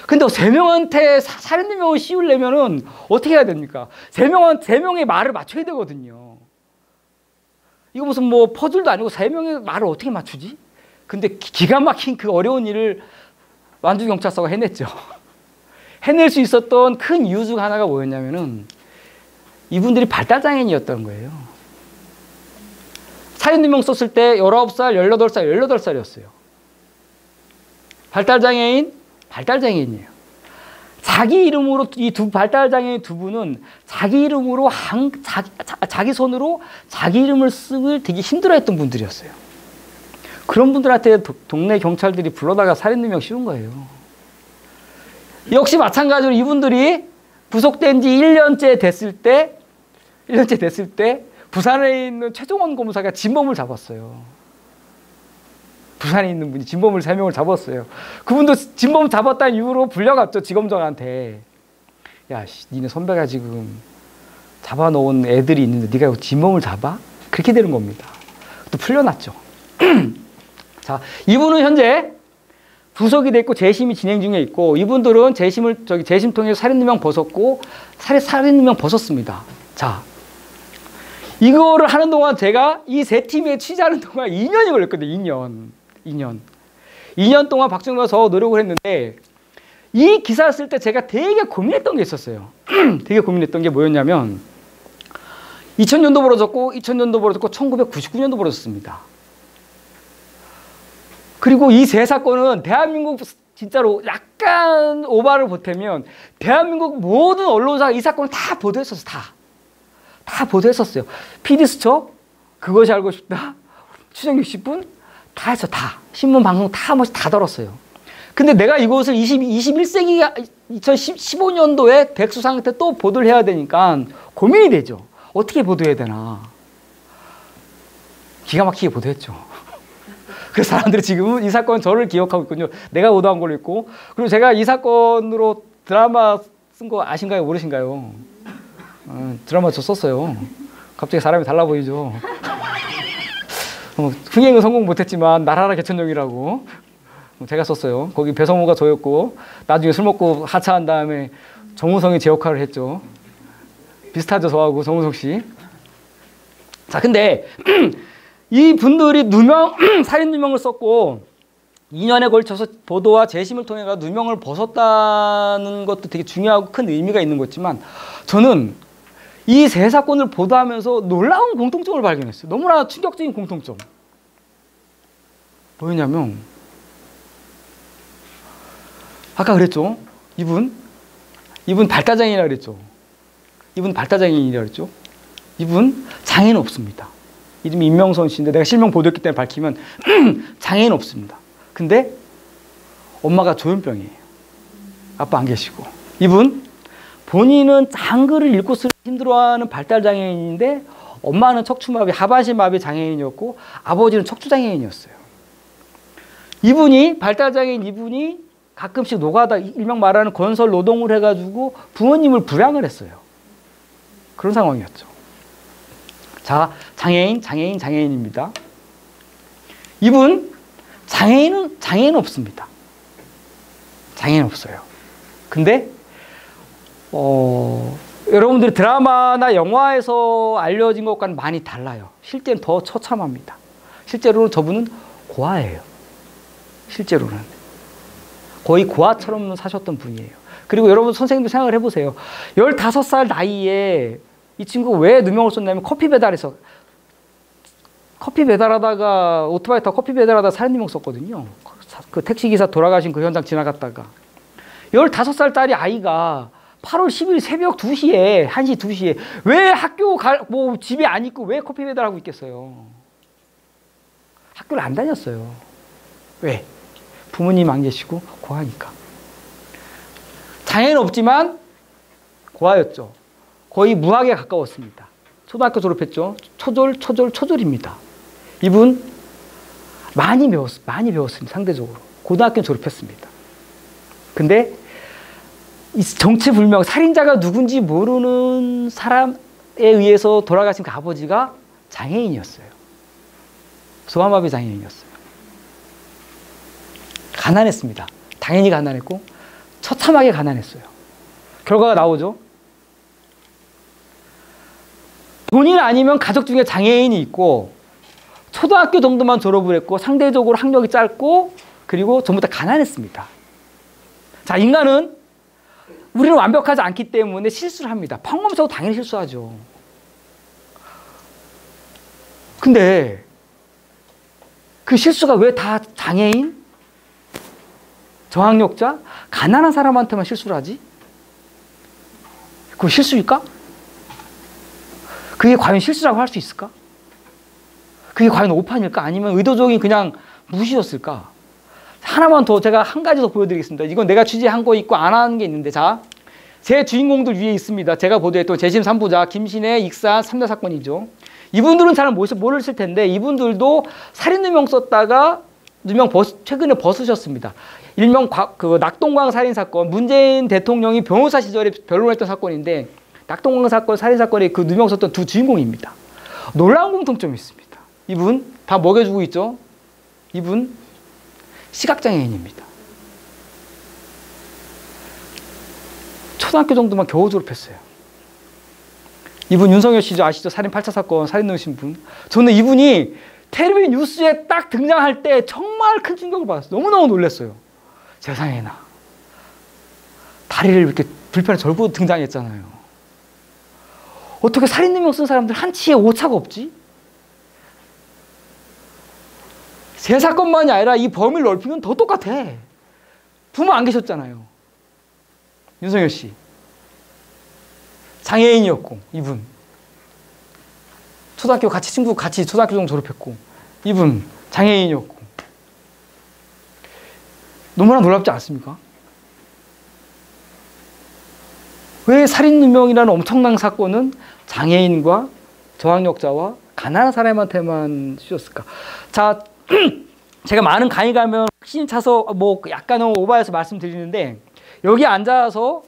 근데 세 명한테 살인 누명을 씌우려면은 어떻게 해야 됩니까? 세 명의 말을 맞춰야 되거든요. 이거 무슨 뭐 퍼즐도 아니고 세 명의 말을 어떻게 맞추지? 근데 기가 막힌 그 어려운 일을 완주경찰서가 해냈죠. 해낼 수 있었던 큰 이유 중 하나가 뭐였냐면은 이분들이 발달장애인이었던 거예요. 살인누명 썼을 때 19살, 18살, 18살이었어요. 발달장애인이에요. 자기 이름으로 이 두 발달장애인 두 분은 자기 이름으로 자기 손으로 자기 이름을 쓰기 되게 힘들어했던 분들이었어요. 그런 분들한테 동네 경찰들이 불러다가 살인누명 씌운 거예요. 역시 마찬가지로 이분들이 구속된 지 1년째 됐을 때 부산에 있는 최종원 검사가 진범을 잡았어요. 부산에 있는 분이 진범을 3명을 잡았어요. 그분도 진범 잡았다는 이유로 불려갔죠, 지검장한테. 야, 니네 선배가 지금 잡아놓은 애들이 있는데 네가 진범을 잡아? 그렇게 되는 겁니다. 또 풀려났죠. 자, 이분은 현재 구속이 됐고 재심이 진행 중에 있고, 이분들은 재심 통해서 살인누명 벗었고 살인누명 벗었습니다. 자, 이거를 하는 동안 제가 이 세 팀에 취재하는 동안 2년이 걸렸거든요. 2년 동안 박정희가 더 노력을 했는데, 이 기사를 쓸 때 제가 되게 고민했던 게 있었어요. 되게 고민했던 게 뭐였냐면 2000년도 벌어졌고 1999년도 벌어졌습니다. 그리고 이 세 사건은 대한민국 진짜로 약간 오바를 보태면 대한민국 모든 언론사가 이 사건을 다 보도했었어요. 다 보도했었어요. PD수첩, 그것이 알고 싶다, 추정 60분 다 했어. 다 신문 방송 다 한 번씩 다 다뤘어요. 근데 내가 이것을 21세기 2015년도에 백수상 때 또 보도를 해야 되니까 고민이 되죠. 어떻게 보도해야 되나. 기가 막히게 보도했죠. 그래서 사람들이 지금은 이 사건 저를 기억하고 있거든요. 내가 보도한 걸로 있고. 그리고 제가 이 사건으로 드라마 쓴 거 아신가요? 모르신가요? 드라마 저 썼어요. 갑자기 사람이 달라 보이죠. 흥행은 성공 못했지만 나라라 개천용이라고 제가 썼어요. 거기 배성우가 저였고, 나중에 술 먹고 하차한 다음에 정우성이 제 역할을 했죠. 비슷하죠, 저하고 정우성 씨. 자, 근데 이 분들이 살인 누명을 썼고 2년에 걸쳐서 보도와 재심을 통해 누명을 벗었다는 것도 되게 중요하고 큰 의미가 있는 거지만, 저는 이 세 사건을 보도하면서 놀라운 공통점을 발견했어요. 너무나 충격적인 공통점. 뭐였냐면, 아까 그랬죠. 이분 발달장애인이라 그랬죠. 이분 장애는 없습니다. 이름이 임명선 씨인데 내가 실명 보도했기 때문에 밝히면 장애는 없습니다. 근데 엄마가 조현병이에요. 아빠 안 계시고. 이분 본인은 한글을 읽고 쓰기 힘들어하는 발달장애인인데 엄마는 척추마비, 하반신마비 장애인이었고 아버지는 척추장애인이었어요. 발달장애인 이분이 가끔씩 노가다, 일명 말하는 건설 노동을 해가지고 부모님을 부양을 했어요. 그런 상황이었죠. 자, 장애인입니다. 이분 장애인은 없습니다. 장애는 없어요. 근데 여러분들이 드라마나 영화에서 알려진 것과는 많이 달라요. 실제는 더 처참합니다. 실제로는 저분은 고아예요. 실제로는 거의 고아처럼 사셨던 분이에요. 그리고 여러분 선생님도 생각을 해보세요. 15살 나이에 이 친구가 왜 누명을 썼냐면 커피 배달하다가 오토바이 타고 커피 배달하다가 살인누명 썼거든요. 그 택시기사 돌아가신 그 현장 지나갔다가 15살 딸이 아이가 8월 10일 새벽 2시에 1시 2시에 왜 집에 안 있고 왜 커피 배달하고 있겠어요. 학교를 안 다녔어요. 왜? 부모님 안 계시고 고아니까. 장애는 없지만 고아였죠. 거의 무학에 가까웠습니다. 초등학교 졸업했죠. 초졸입니다. 이분 많이 배웠습니다. 상대적으로. 고등학교 졸업했습니다. 근데 이 정체불명 살인자가 누군지 모르는 사람에 의해서 돌아가신 그 아버지가 장애인이었어요. 소아마비 장애인이었어요. 가난했습니다. 당연히 가난했고 처참하게 가난했어요. 결과가 나오죠. 본인 아니면 가족 중에 장애인이 있고 초등학교 정도만 졸업을 했고 상대적으로 학력이 짧고 그리고 전부 다 가난했습니다. 자, 인간은 우리는 완벽하지 않기 때문에 실수를 합니다. 평범적으로 당연히 실수하죠. 근데 그 실수가 왜 다 장애인, 저학력자, 가난한 사람한테만 실수를 하지? 그거 실수일까? 그게 과연 실수라고 할 수 있을까? 그게 과연 오판일까? 아니면 의도적인 그냥 무시였을까? 하나만 더 제가 한 가지 더 보여드리겠습니다. 이건 내가 취재한 거 있고 안 하는 게 있는데, 자, 제 주인공들 위에 있습니다. 제가 보도했던 재심 3부자 김신혜, 익산 3대 사건이죠. 이분들은 잘 모르실 텐데 이분들도 살인 누명 썼다가 누명 최근에 벗으셨습니다. 일명 낙동강 살인 사건, 문재인 대통령이 변호사 시절에 변론했던 사건인데 낙동강 사건, 살인 사건에 그 누명 썼던 두 주인공입니다. 놀라운 공통점이 있습니다. 이분 다 먹여주고 있죠. 이분 시각장애인입니다. 초등학교 정도만 겨우 졸업했어요. 이분 윤석열 씨죠. 아시죠? 살인 8차 사건 살인 넣으신 분. 저는 이분이 텔레비전 뉴스에 딱 등장할 때 정말 큰 충격을 받았어요. 너무너무 놀랐어요. 세상에나. 다리를 이렇게 불편에 절고 등장했잖아요. 어떻게 살인 누명 쓴 사람들 한치의 오차가 없지? 세 사건만이 아니라 이 범위를 넓히면 더 똑같아. 부모 안 계셨잖아요. 윤석열 씨. 장애인이었고, 이분. 초등학교 친구 같이 초등학교 정도 졸업했고, 이분 장애인이었고. 너무나 놀랍지 않습니까? 왜 살인 누명이라는 엄청난 사건은 장애인과 저학력자와 가난한 사람한테만 씌웠을까? 자, 제가 많은 강의 가면 확신 차서 뭐 약간은 오버해서 말씀드리는데 여기 앉아서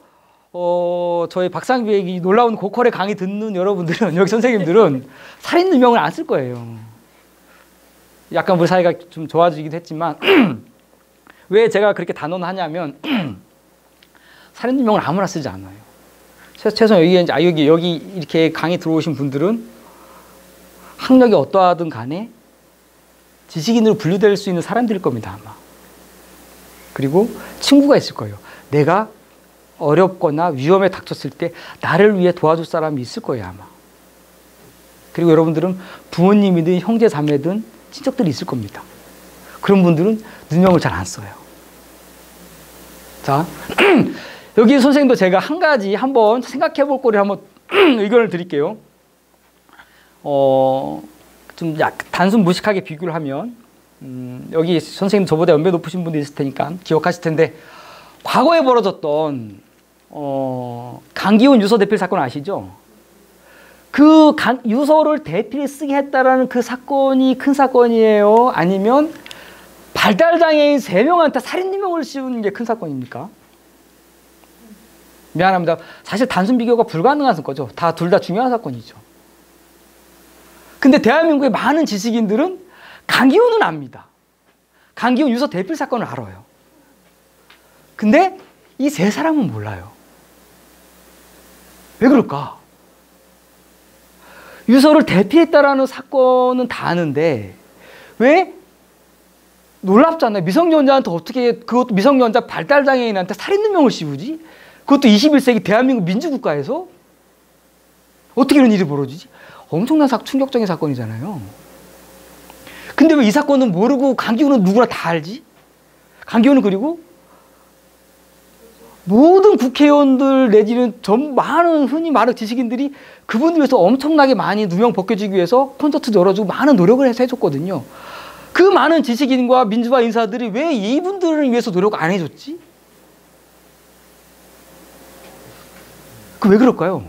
저희 박상비의 놀라운 고퀄의 강의 듣는 여러분들은, 여기 선생님들은 살인 누명을 안 쓸 거예요. 약간 우리 사이가 좀 좋아지기도 했지만 왜 제가 그렇게 단언하냐면 살인 누명을 아무나 쓰지 않아요. 최소한 여기 이렇게 강의 들어오신 분들은 학력이 어떠하든 간에 지식인으로 분류될 수 있는 사람들일 겁니다, 아마. 그리고 친구가 있을 거예요. 내가 어렵거나 위험에 닥쳤을 때 나를 위해 도와줄 사람이 있을 거예요, 아마. 그리고 여러분들은 부모님이든 형제 자매든 친척들이 있을 겁니다. 그런 분들은 누명을 잘 안 써요. 자, 여기 선생님도 제가 한 가지 한번 생각해 볼 거를 한번 의견을 드릴게요. 좀 단순 무식하게 비교를 하면 여기 선생님 저보다 연배 높으신 분도 있을 테니까 기억하실 텐데 과거에 벌어졌던 강기훈 유서 대필 사건 아시죠? 그 유서를 대필 쓰게 했다라는 그 사건이 큰 사건이에요? 아니면 발달장애인 3명한테 살인누명을 씌우는 게 큰 사건입니까? 미안합니다. 사실 단순 비교가 불가능한 거죠. 둘 다 중요한 사건이죠. 근데 대한민국의 많은 지식인들은 강기훈은 압니다. 강기훈 유서 대필 사건을 알아요. 근데 이 세 사람은 몰라요. 왜 그럴까? 유서를 대필했다라는 사건은 다 아는데 왜 놀랍잖아요. 미성년자한테 어떻게, 그것도 미성년자 발달장애인한테 살인누명을 씌우지? 그것도 21세기 대한민국 민주국가에서? 어떻게 이런 일이 벌어지지? 엄청난 충격적인 사건이잖아요. 근데 왜 이 사건은 모르고 강기훈은 누구나 다 알지? 강기훈은 그리고 모든 국회의원들 내지는 많은 흔히 말하는 지식인들이 그분을 위해서 엄청나게 많이 누명 벗겨주기 위해서 콘서트 열어주고 많은 노력을 해서 해줬거든요. 그 많은 지식인과 민주화 인사들이 왜 이분들을 위해서 노력 안 해줬지? 그 왜 그럴까요?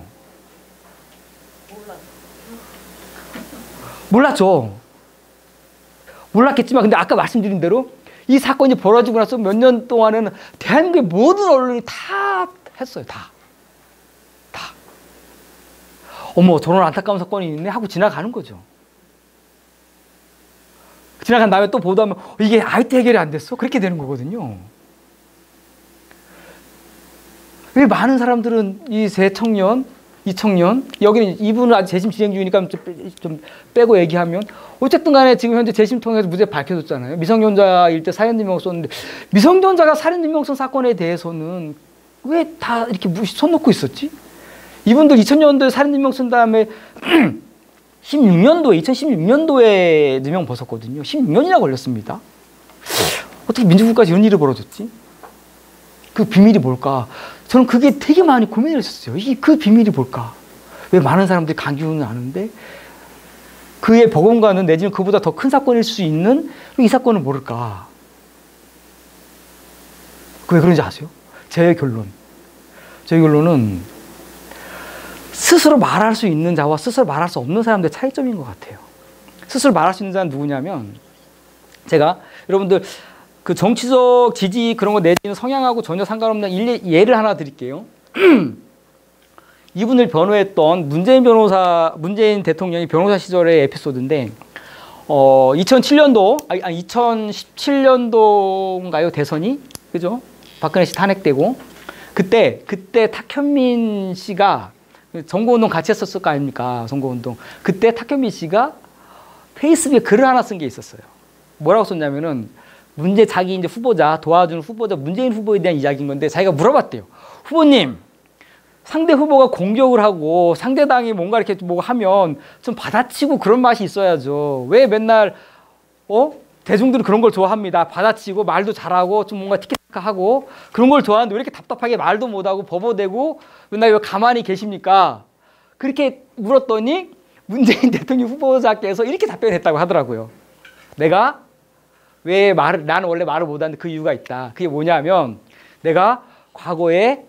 몰랐죠. 몰랐겠지만 근데 아까 말씀드린 대로 이 사건이 벌어지고 나서 몇 년 동안에는 대한민국의 모든 언론이 다 했어요. 다. 어머, 저런 안타까운 사건이 있네 하고 지나가는 거죠. 지나간 다음에 또 보도하면 이게 아직도 해결이 안 됐어? 그렇게 되는 거거든요. 왜 많은 사람들은 이 세 청년, 이 청년, 여기는 이분은 아직 재심 진행 중이니까 좀 빼고 얘기하면 어쨌든 간에 지금 현재 재심 통해서 무죄 밝혀졌잖아요. 미성년자일 때 살인능명 썼는데 미성년자가 살인능명성 사건에 대해서는 왜 다 이렇게 손 놓고 있었지? 이분들 2000년도에 살인능명 쓴 다음에 2016년도에 누명 벗었거든요. 16년이나 걸렸습니다. 어떻게 민주국가에서 이런 일이 벌어졌지? 그 비밀이 뭘까? 저는 그게 되게 많이 고민을 했었어요. 그 비밀이 뭘까? 왜 많은 사람들이 강기훈을 아는데 그의 버금가는 내지는 그보다 더 큰 사건일 수 있는 이 사건을 모를까? 왜 그런지 아세요? 제 결론은 스스로 말할 수 있는 자와 스스로 말할 수 없는 사람들의 차이점인 것 같아요. 스스로 말할 수 있는 자는 누구냐면 제가 여러분들 그 정치적 지지 그런 거 내지는 성향하고 전혀 상관없는 예를 하나 드릴게요. 이분을 변호했던 문재인 대통령이 변호사 시절의 에피소드인데 2017년도인가요? 대선이 그죠? 박근혜 씨 탄핵되고 그때 탁현민 씨가 선거운동 같이 했었을 거 아닙니까? 선거운동. 그때 탁현민 씨가 페이스북에 글을 하나 쓴 게 있었어요. 뭐라고 썼냐면은 자기 이제 도와주는 후보자 문재인 후보에 대한 이야기인 건데 자기가 물어봤대요. 후보님, 상대 후보가 공격을 하고 상대당이 뭔가 이렇게 뭐 하면 좀 받아치고 그런 맛이 있어야죠. 왜 맨날 대중들은 그런 걸 좋아합니다. 받아치고 말도 잘하고 좀 뭔가 티키타카하고 그런 걸 좋아하는데 왜 이렇게 답답하게 말도 못하고 버버대고 맨날 왜 가만히 계십니까? 그렇게 물었더니 문재인 대통령 후보자께서 이렇게 답변했다고 하더라고요. 나는 원래 말을 못하는데 그 이유가 있다. 그게 뭐냐면 내가 과거에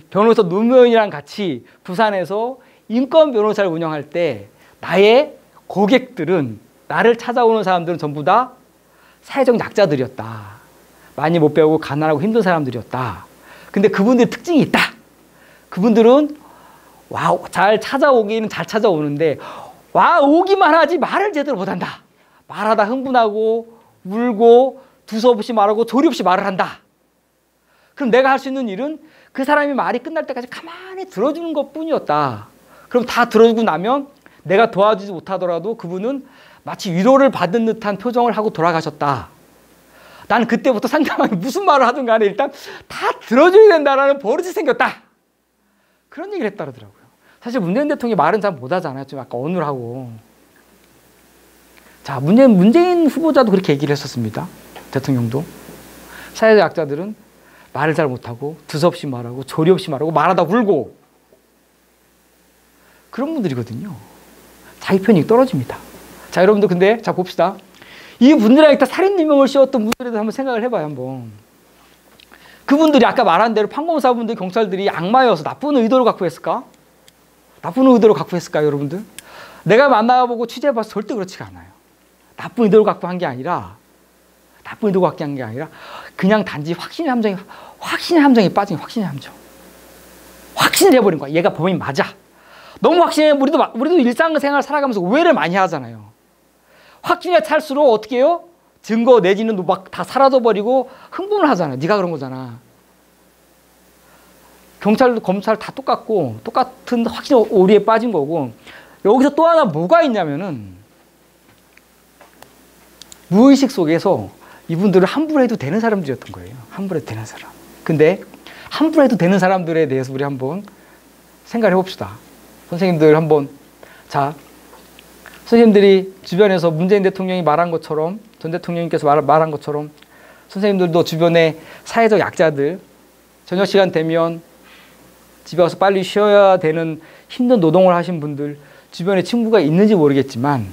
변호사 노무현이랑 같이 부산에서 인권 변호사를 운영할 때 나의 고객들은 나를 찾아오는 사람들은 전부 다 사회적 약자들이었다. 많이 못 배우고 가난하고 힘든 사람들이었다. 근데 그분들의 특징이 있다. 그분들은 잘 찾아오기는 잘 찾아오는데 오기만 하지 말을 제대로 못한다. 말하다 흥분하고 울고 두서없이 말하고 조리 없이 말을 한다. 그럼 내가 할 수 있는 일은 그 사람이 말이 끝날 때까지 가만히 들어주는 것뿐이었다. 그럼 다 들어주고 나면 내가 도와주지 못하더라도 그분은 마치 위로를 받은 듯한 표정을 하고 돌아가셨다. 나는 그때부터 상대방이 무슨 말을 하든 간에 일단 다 들어줘야 된다라는 버릇이 생겼다. 그런 얘기를 했다 그러더라고요. 사실 문재인 대통령이 말은 잘 못하잖아요. 좀 약간 어눌하고. 자, 문재인 후보자도 그렇게 얘기를 했었습니다. 대통령도. 사회적 약자들은 말을 잘 못하고 두서없이 말하고 조리 없이 말하고 말하다 울고 그런 분들이거든요. 자기 편익이 떨어집니다. 자, 여러분들 근데 자 봅시다. 이 분들에게 다 살인유명을 씌웠던 분들에 대해서 한번 생각을 해봐요. 한번. 그분들이 아까 말한 대로 판검사분들 경찰들이 악마여서 나쁜 의도를 갖고 했을까? 나쁜 의도를 갖고 했을까요, 여러분들? 내가 만나보고 취재해봐서 절대 그렇지가 않아요. 나쁜 의도를 갖고 한 게 아니라 그냥 단지 확신의 함정에 빠진 확신의 함정. 확신을 해버린 거야. 얘가 범인 맞아. 너무 확신해. 우리도 일상생활 살아가면서 오해를 많이 하잖아요. 확신에 찰수록 어떻게 해요? 증거 내지는 막 다 사라져버리고 흥분을 하잖아요. 네가 그런 거잖아. 경찰도 검찰 다 똑같고 똑같은 확신 오리에 빠진 거고 여기서 또 하나 뭐가 있냐면은 무의식 속에서 이분들을 함부로 해도 되는 사람들이었던 거예요. 함부로 해도 되는 사람. 근데 함부로 해도 되는 사람들에 대해서 우리 한번 생각을 해봅시다. 선생님들 한번 선생님들이 주변에서 문재인 대통령이 말한 것처럼 전 대통령님께서 말한 것처럼 선생님들도 주변에 사회적 약자들 저녁 시간 되면 집에 와서 빨리 쉬어야 되는 힘든 노동을 하신 분들 주변에 친구가 있는지 모르겠지만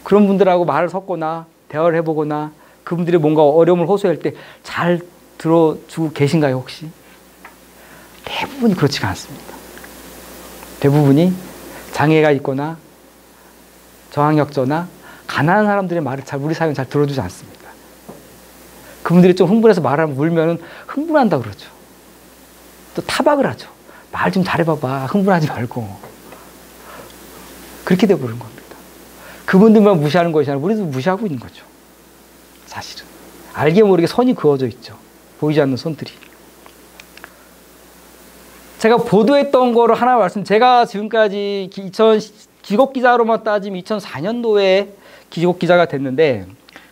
그런 분들하고 말을 섞거나 대화를 해보거나 그분들이 뭔가 어려움을 호소할 때 잘 들어주고 계신가요 혹시? 대부분이 그렇지가 않습니다. 대부분이 장애가 있거나 저항력저나 가난한 사람들의 말을 우리 사회는 잘 들어주지 않습니다. 그분들이 좀 흥분해서 말하면 울면은 흥분한다 그러죠. 또 타박을 하죠. 말 좀 잘해봐봐. 흥분하지 말고. 그렇게 돼버린 겁니다. 그분들만 무시하는 것이 아니라 우리도 무시하고 있는 거죠. 사실은. 알게 모르게 선이 그어져 있죠. 보이지 않는 선들이. 제가 보도했던 거를 하나 제가 지금까지 기곡기자로만 따지면 2004년도에 기곡기자가 됐는데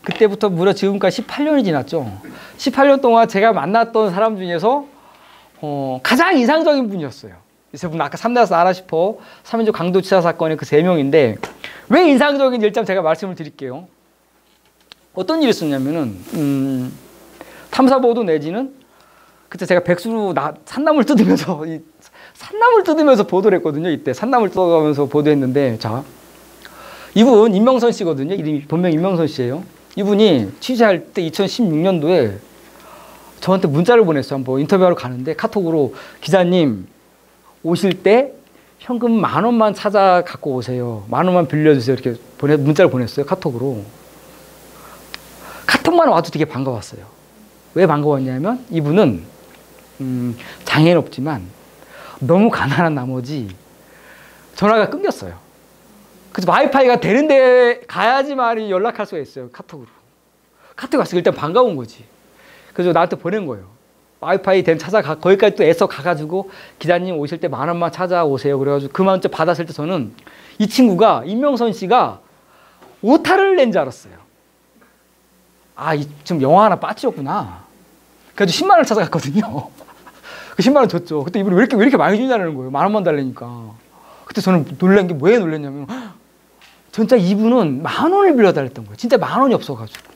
그때부터 무려 지금까지 18년이 지났죠. 18년 동안 제가 만났던 사람 중에서 가장 인상적인 분이었어요. 이 세 분 아까 3대에서 알아 싶어 3인조 강도치사 사건의 그 3명인데 왜 인상적인지 일단 제가 말씀을 드릴게요. 어떤 일이 있었냐면은 탐사보도 내지는 그때 제가 백수로 산나물 뜯으면서 보도를 했거든요. 이때 산나물 뜯어가면서 보도했는데 자 이분 임명선 씨거든요. 이름이 본명 임명선 씨예요. 이분이 취재할 때 2016년도에 저한테 문자를 보냈어요. 한번 인터뷰하러 가는데 카톡으로 기자님 오실 때 현금 10,000원만 찾아 갖고 오세요. 10,000원만 빌려주세요. 이렇게 문자를 보냈어요. 카톡으로. 카톡만 와도 되게 반가웠어요. 왜 반가웠냐면 이분은 장애는 없지만 너무 가난한 나머지 전화가 끊겼어요. 그래서 와이파이가 되는데 가야지만 연락할 수가 있어요. 카톡으로. 카톡 왔을 때 일단 반가운 거지. 그래서 나한테 보낸 거예요. 와이파이 된 거기까지 또 애써 가가지고 기자님 오실 때 10,000원만 찾아오세요. 그래가지고 그 문자 받았을 때 저는 이 친구가 임명선 씨가 오타를 낸 줄 알았어요. 아, 지금 영화 하나 빠뜨렸구나. 그래서 10만 원을 찾아갔거든요. 그 10만 원 줬죠. 그때 이분이 왜 이렇게 많이 주냐는 거예요. 10,000원만 달라니까. 그때 저는 놀란 게 왜 놀랐냐면 진짜 이분은 10,000원을 빌려달랬던 거예요. 진짜 10,000원이 없어가지고.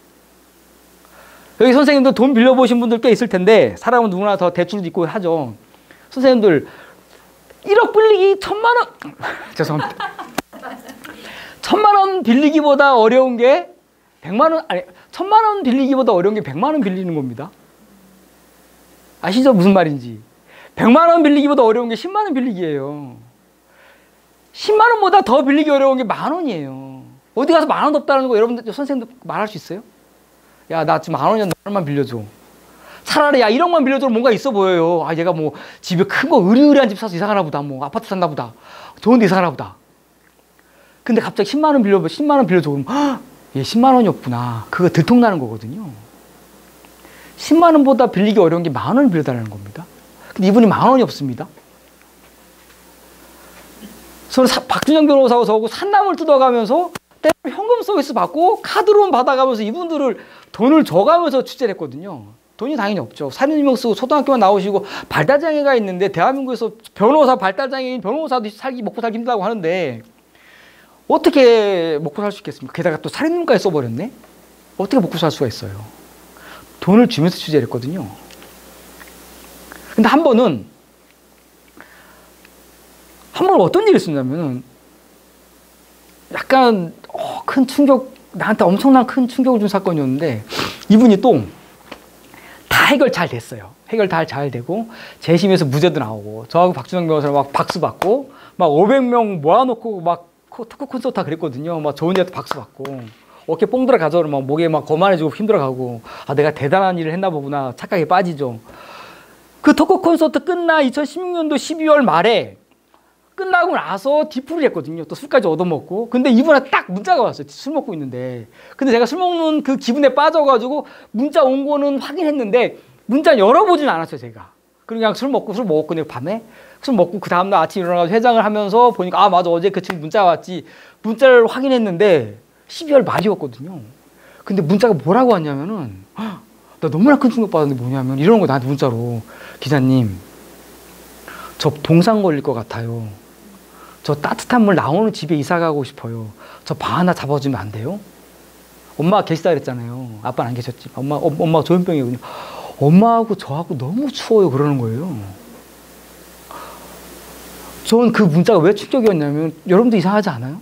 여기 선생님들 돈 빌려보신 분들 꽤 있을 텐데 사람은 누구나 더 대출도 있고 하죠. 선생님들 1억 빌리기 1,000만 원 죄송합니다. 1,000만 원 빌리기보다 어려운 게 100만 원 아니 1,000만 원 빌리기보다 어려운 게 100만 원 빌리는 겁니다. 아시죠? 무슨 말인지. 100만 원 빌리기보다 어려운 게 10만 원 빌리기예요. 10만 원보다 더 빌리기 어려운 게 10,000원이에요. 어디 가서 10,000원도 없다는 거 여러분들 선생님들 말할 수 있어요? 야, 나 지금 10,000원이야. 너만 빌려줘. 차라리 야 1억만 빌려줘 뭔가 있어 보여요. 아, 얘가 뭐 집에 큰 거 으리으리한 집 사서 이사 가나 보다. 뭐 아파트 산다 보다. 좋은 데 이사 가나 보다. 근데 갑자기 10만 원 빌려줘. 그럼 얘 10만 원이었구나. 그거 들통나는 거거든요. 10만 원보다 빌리기 어려운 게 10,000원을 빌려달라는 겁니다. 근데 이분이 10,000원이 없습니다. 저는 박준영 변호사하고 저하고 산나물 뜯어가면서 현금 서비스 받고 카드론 받아가면서 이분들을 돈을 줘가면서 취재를 했거든요. 돈이 당연히 없죠. 사립유명 쓰고 초등학교만 나오시고 발달장애가 있는데 대한민국에서 발달장애인 변호사도 먹고 살기 힘들다고 하는데 어떻게 먹고 살 수 있겠습니까? 게다가 또 살인문까지 써버렸네? 어떻게 먹고 살 수가 있어요? 돈을 주면서 취재를 했거든요. 근데 한 번은 어떤 일이 있었냐면은 약간 큰 충격, 나한테 엄청난 큰 충격을 준 사건이었는데 이분이 또 다 해결 잘 됐어요. 해결 다 잘 되고 재심에서 무죄도 나오고 저하고 박준영 변호사랑 막 박수 받고 막 500명 모아놓고 막 특허 콘서트 그랬거든요. 막 좋은 데도 박수 받고 어깨 뽕 들어가죠. 막 목에 막 거만해지고 힘들어가고 아 내가 대단한 일을 했나 보구나 착각에 빠지죠. 그 특허 콘서트 끝나 2016년도 12월 말에 끝나고 나서 디프를 했거든요. 또 술까지 얻어먹고. 근데 이분한테 딱 문자가 왔어요. 술 먹고 있는데. 근데 제가 술 먹는 그 기분에 빠져가지고 문자 온 거는 확인했는데 문자 열어보진 않았어요, 제가. 그냥 술 먹고 그냥 밤에 술 먹고 그 다음날 아침 일어나서 회장을 하면서 보니까 아 맞아 어제 그 친구 문자가 왔지. 문자를 확인했는데 12월 말이었거든요. 근데 문자가 뭐라고 왔냐면은 나 너무나 큰 충격 받았는데 뭐냐면 이런 거 나한테 문자로 기자님 저 동상 걸릴 것 같아요. 저 따뜻한 물 나오는 집에 이사 가고 싶어요. 저 방 하나 잡아주면 안 돼요? 엄마가 계시다 그랬잖아요. 아빠는 안 계셨지. 엄마가 조현병이거든요. 엄마하고 저하고 너무 추워요. 그러는 거예요. 전 그 문자가 왜 충격이었냐면 여러분도 이상하지 않아요?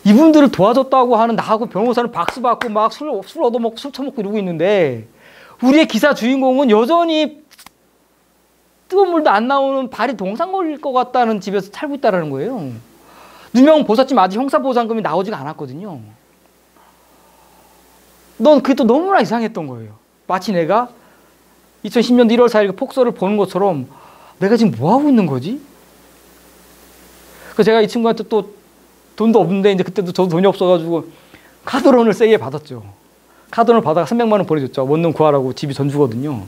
이분들을 도와줬다고 하는 나하고 변호사는 박수 받고 막 술 얻어먹고 술 처먹고 이러고 있는데 우리의 기사 주인공은 여전히 뜨거운 물도 안 나오는 발이 동상 걸릴 것 같다는 집에서 살고 있다는 거예요. 누명 벗었지만 아직 형사보상금이 나오지가 않았거든요. 넌 그게 또 너무나 이상했던 거예요. 마치 내가 2010년 1월 4일 그 폭소를 보는 것처럼 내가 지금 뭐 하고 있는 거지? 그래서 제가 이 친구한테 또 돈도 없는데 이제 그때도 저도 돈이 없어가지고 카드론을 세게 받았죠. 카드론을 받아가 300만 원 보내줬죠. 원룸 구하라고 집이 전주거든요.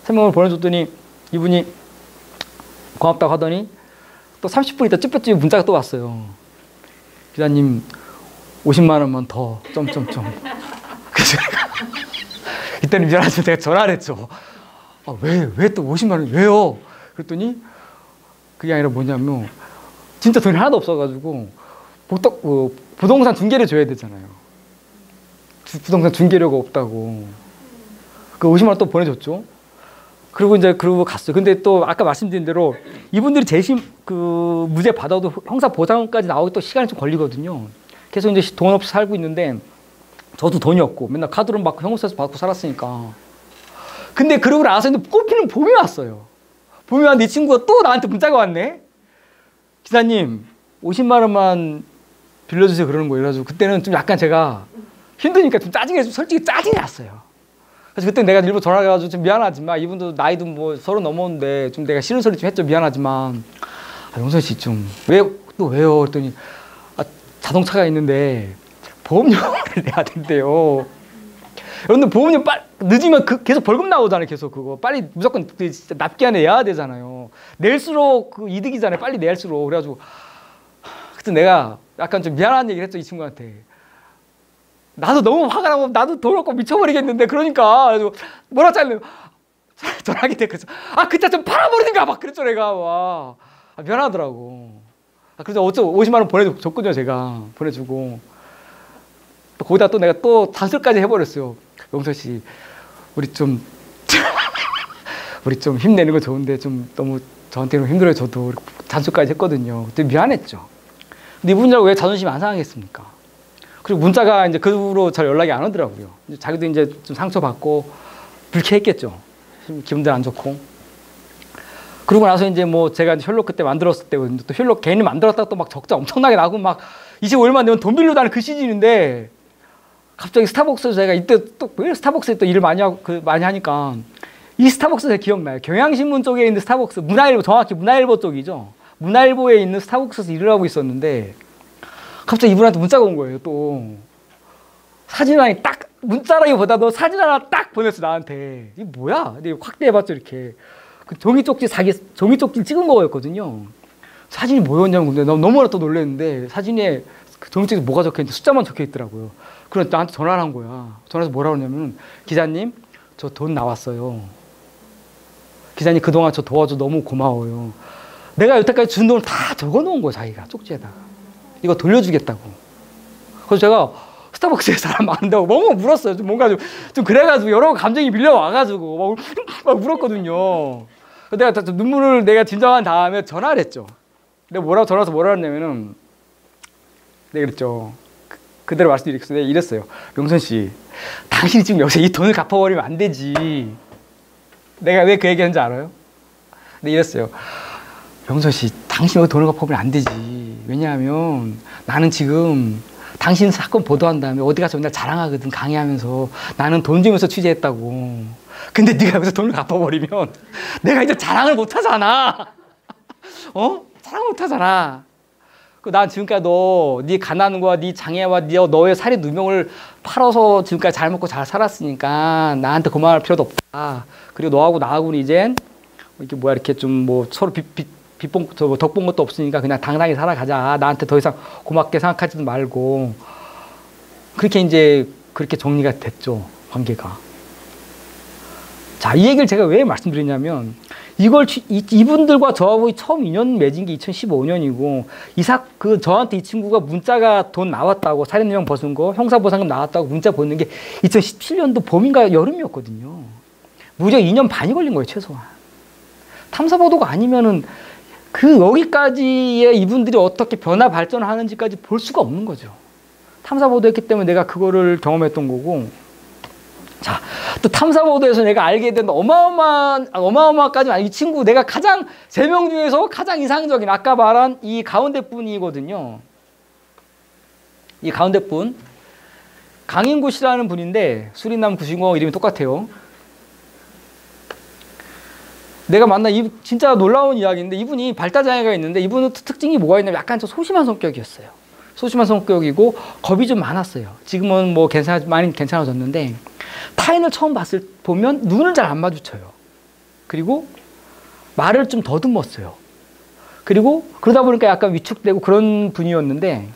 300만 원 보내줬더니 이분이 고맙다고 하더니 또 30분 있다 쭈뼛쭈뼛 문자가 또 왔어요. 기자님 50만 원만 더 점점점. 그래서 이때는 미안하지만 제가 전화를 했죠. 아, 왜 또 50만 원 왜요? 그랬더니 그게 아니라 뭐냐면 진짜 돈이 하나도 없어가지고 부동산 중개를 줘야 되잖아요. 부동산 중개료가 없다고. 그 50만 원 또 보내줬죠. 그리고 이제 그러고 갔어요. 근데 또 아까 말씀드린 대로 이분들이 재심 그 무죄 받아도 형사 보상까지 나오기 또 시간이 좀 걸리거든요. 계속 이제 돈 없이 살고 있는데 저도 돈이 없고 맨날 카드론 받고 형사에서 받고 살았으니까. 근데 그러고 나서 이제 꽃피는 봄이 왔어요. 봄이 왔는데 이 친구가 또 나한테 문자가 왔네. 기사님 50만 원만 빌려주세요 그러는 거예요. 그래가지고 그때는 좀 약간 제가 힘드니까 좀 짜증이 솔직히 짜증이 났어요. 그래서 그때 내가 일부러 전화해가지고 좀 미안하지만 이분도 나이도 뭐 30 넘었는데 좀 내가 싫은 소리 좀 했죠. 미안하지만 용선 씨 좀 왜요? 그랬더니 자동차가 있는데 보험료를 내야 된대요. 그런데 보험료 늦으면 계속 벌금 나오잖아요. 계속 그거 빨리 무조건 진짜 납기한에 내야 되잖아요. 낼수록 그 이득이잖아요. 빨리 낼수록. 그래가지고 그때 내가 약간 좀 미안한 얘기를 했죠. 이 친구한테. 나도 너무 화가 나고 나도 돈 없고 미쳐버리겠는데 그러니까 그래가지고 뭐라 잘래 전화기 때 그래서 그때 좀 팔아버리든가 막 그랬죠. 내가 와 미안하더라고. 그래서 어쩌고 50만 원 보내줬거든요. 제가 보내주고 또 거기다 또 내가 또 단술까지 해버렸어요. 용서 씨 우리 좀 힘내는 거 좋은데 좀 너무 저한테는 힘들어요. 저도 단술까지 했거든요. 그때 미안했죠. 근데 이분이라고 왜 자존심이 안 상하겠습니까? 그리고 문자가 이제 그 후로 잘 연락이 안 오더라고요. 자기도 이제 좀 상처받고 불쾌했겠죠. 기분도 안 좋고. 그러고 나서 이제 뭐 제가 혈록 그때 만들었을 때 또 혈록 괜히 만들었다가 또 막 적자 엄청나게 나고 막 25일만 되면 돈 빌려다는 그 시즌인데 갑자기 스타벅스에서 제가 이때 또 왜 스타벅스에 또 일을 많이 하니까 이 스타벅스 제가 기억나요. 경향신문 쪽에 있는 스타벅스 문화일보 정확히 문화일보 쪽이죠. 문화일보에 있는 스타벅스에서 일을 하고 있었는데 갑자기 이분한테 문자가 온 거예요. 또 사진 하나 딱 문자라기보다도 사진 하나 딱 보냈어 나한테. 이게 뭐야? 근데 확대해봤죠 이렇게. 그 종이 쪽지 찍은 거였거든요. 사진이 뭐였냐고 근데 너무나 또 놀랐는데 사진에 그 종이 쪽지에 뭐가 적혀있는데 숫자만 적혀있더라고요. 그래서 나한테 전화를 한 거야. 전화해서 뭐라고 하냐면 기자님 저 돈 나왔어요. 기자님 그동안 저 도와줘 너무 고마워요. 내가 여태까지 준 돈을 다 적어놓은 거야 자기가 쪽지에다가. 이거 돌려주겠다고. 그래서 제가 스타벅스에 사람 많은다고 너무 물었어요. 좀 뭔가 좀 그래가지고 여러 감정이 밀려와가지고 막 물었거든요. 내가 눈물을 내가 진정한 다음에 전화를 했죠. 내가 전화해서 뭐라 했냐면은 내가 그랬죠. 그대로 말씀드리겠습니다. 내가 이랬어요. 용선 씨, 당신이 지금 여기서 이 돈을 갚아버리면 안 되지. 내가 왜 그 얘기하는지 알아요? 근데 이랬어요. 용선 씨, 당신이 여기 돈을 갚아버리면 안 되지. 왜냐하면 나는 지금 당신 사건 보도한 다음에 어디 가서 맨날 자랑하거든. 강의하면서 나는 돈 주면서 취재했다고. 근데 네가 여기서 돈을 갚아버리면 내가 이제 자랑을 못하잖아. 자랑을 못하잖아. 난 지금까지 네 가난과 네 장애와 너의 살인 누명을 팔아서 지금까지 잘 먹고 잘 살았으니까 나한테 고마워할 필요도 없다. 그리고 너하고 나하고는 이젠 이렇게 좀 뭐 서로 덕본 것도 없으니까 그냥 당당히 살아가자. 나한테 더 이상 고맙게 생각하지도 말고. 그렇게 정리가 됐죠. 관계가. 자, 이 얘기를 제가 왜 말씀드리냐면 이분들과 저하고 처음 인연 맺은 게 2015년이고 저한테 이 친구가 문자가 돈 나왔다고 살인유형 벗은 거 형사보상금 나왔다고 문자 보낸 게 2017년도 봄인가 여름이었거든요. 무려 2년 반이 걸린 거예요. 최소한. 탐사보도가 아니면은 여기까지의 이분들이 어떻게 변화 발전을 하는지까지 볼 수가 없는 거죠. 탐사보도했기 때문에 내가 그거를 경험했던 거고. 자, 또 탐사보도에서 내가 알게 된 어마어마까지는 아니, 이 친구 내가 가장 3명 중에서 가장 이상적인 아까 말한 이 가운데 분이거든요. 이 가운데 분 강인구 씨라는 분인데 수리남 구신공 이름이 똑같아요. 내가 만난 진짜 놀라운 이야기인데 이분이 발달장애가 있는데 이분은 특징이 뭐가 있냐면 약간 좀 소심한 성격이었어요. 소심한 성격이고 겁이 좀 많았어요. 지금은 뭐 많이 괜찮아졌는데 타인을 처음 보면 눈을 잘 안 마주쳐요. 그리고 말을 좀 더듬었어요. 그리고 그러다 보니까 약간 위축되고 그런 분이었는데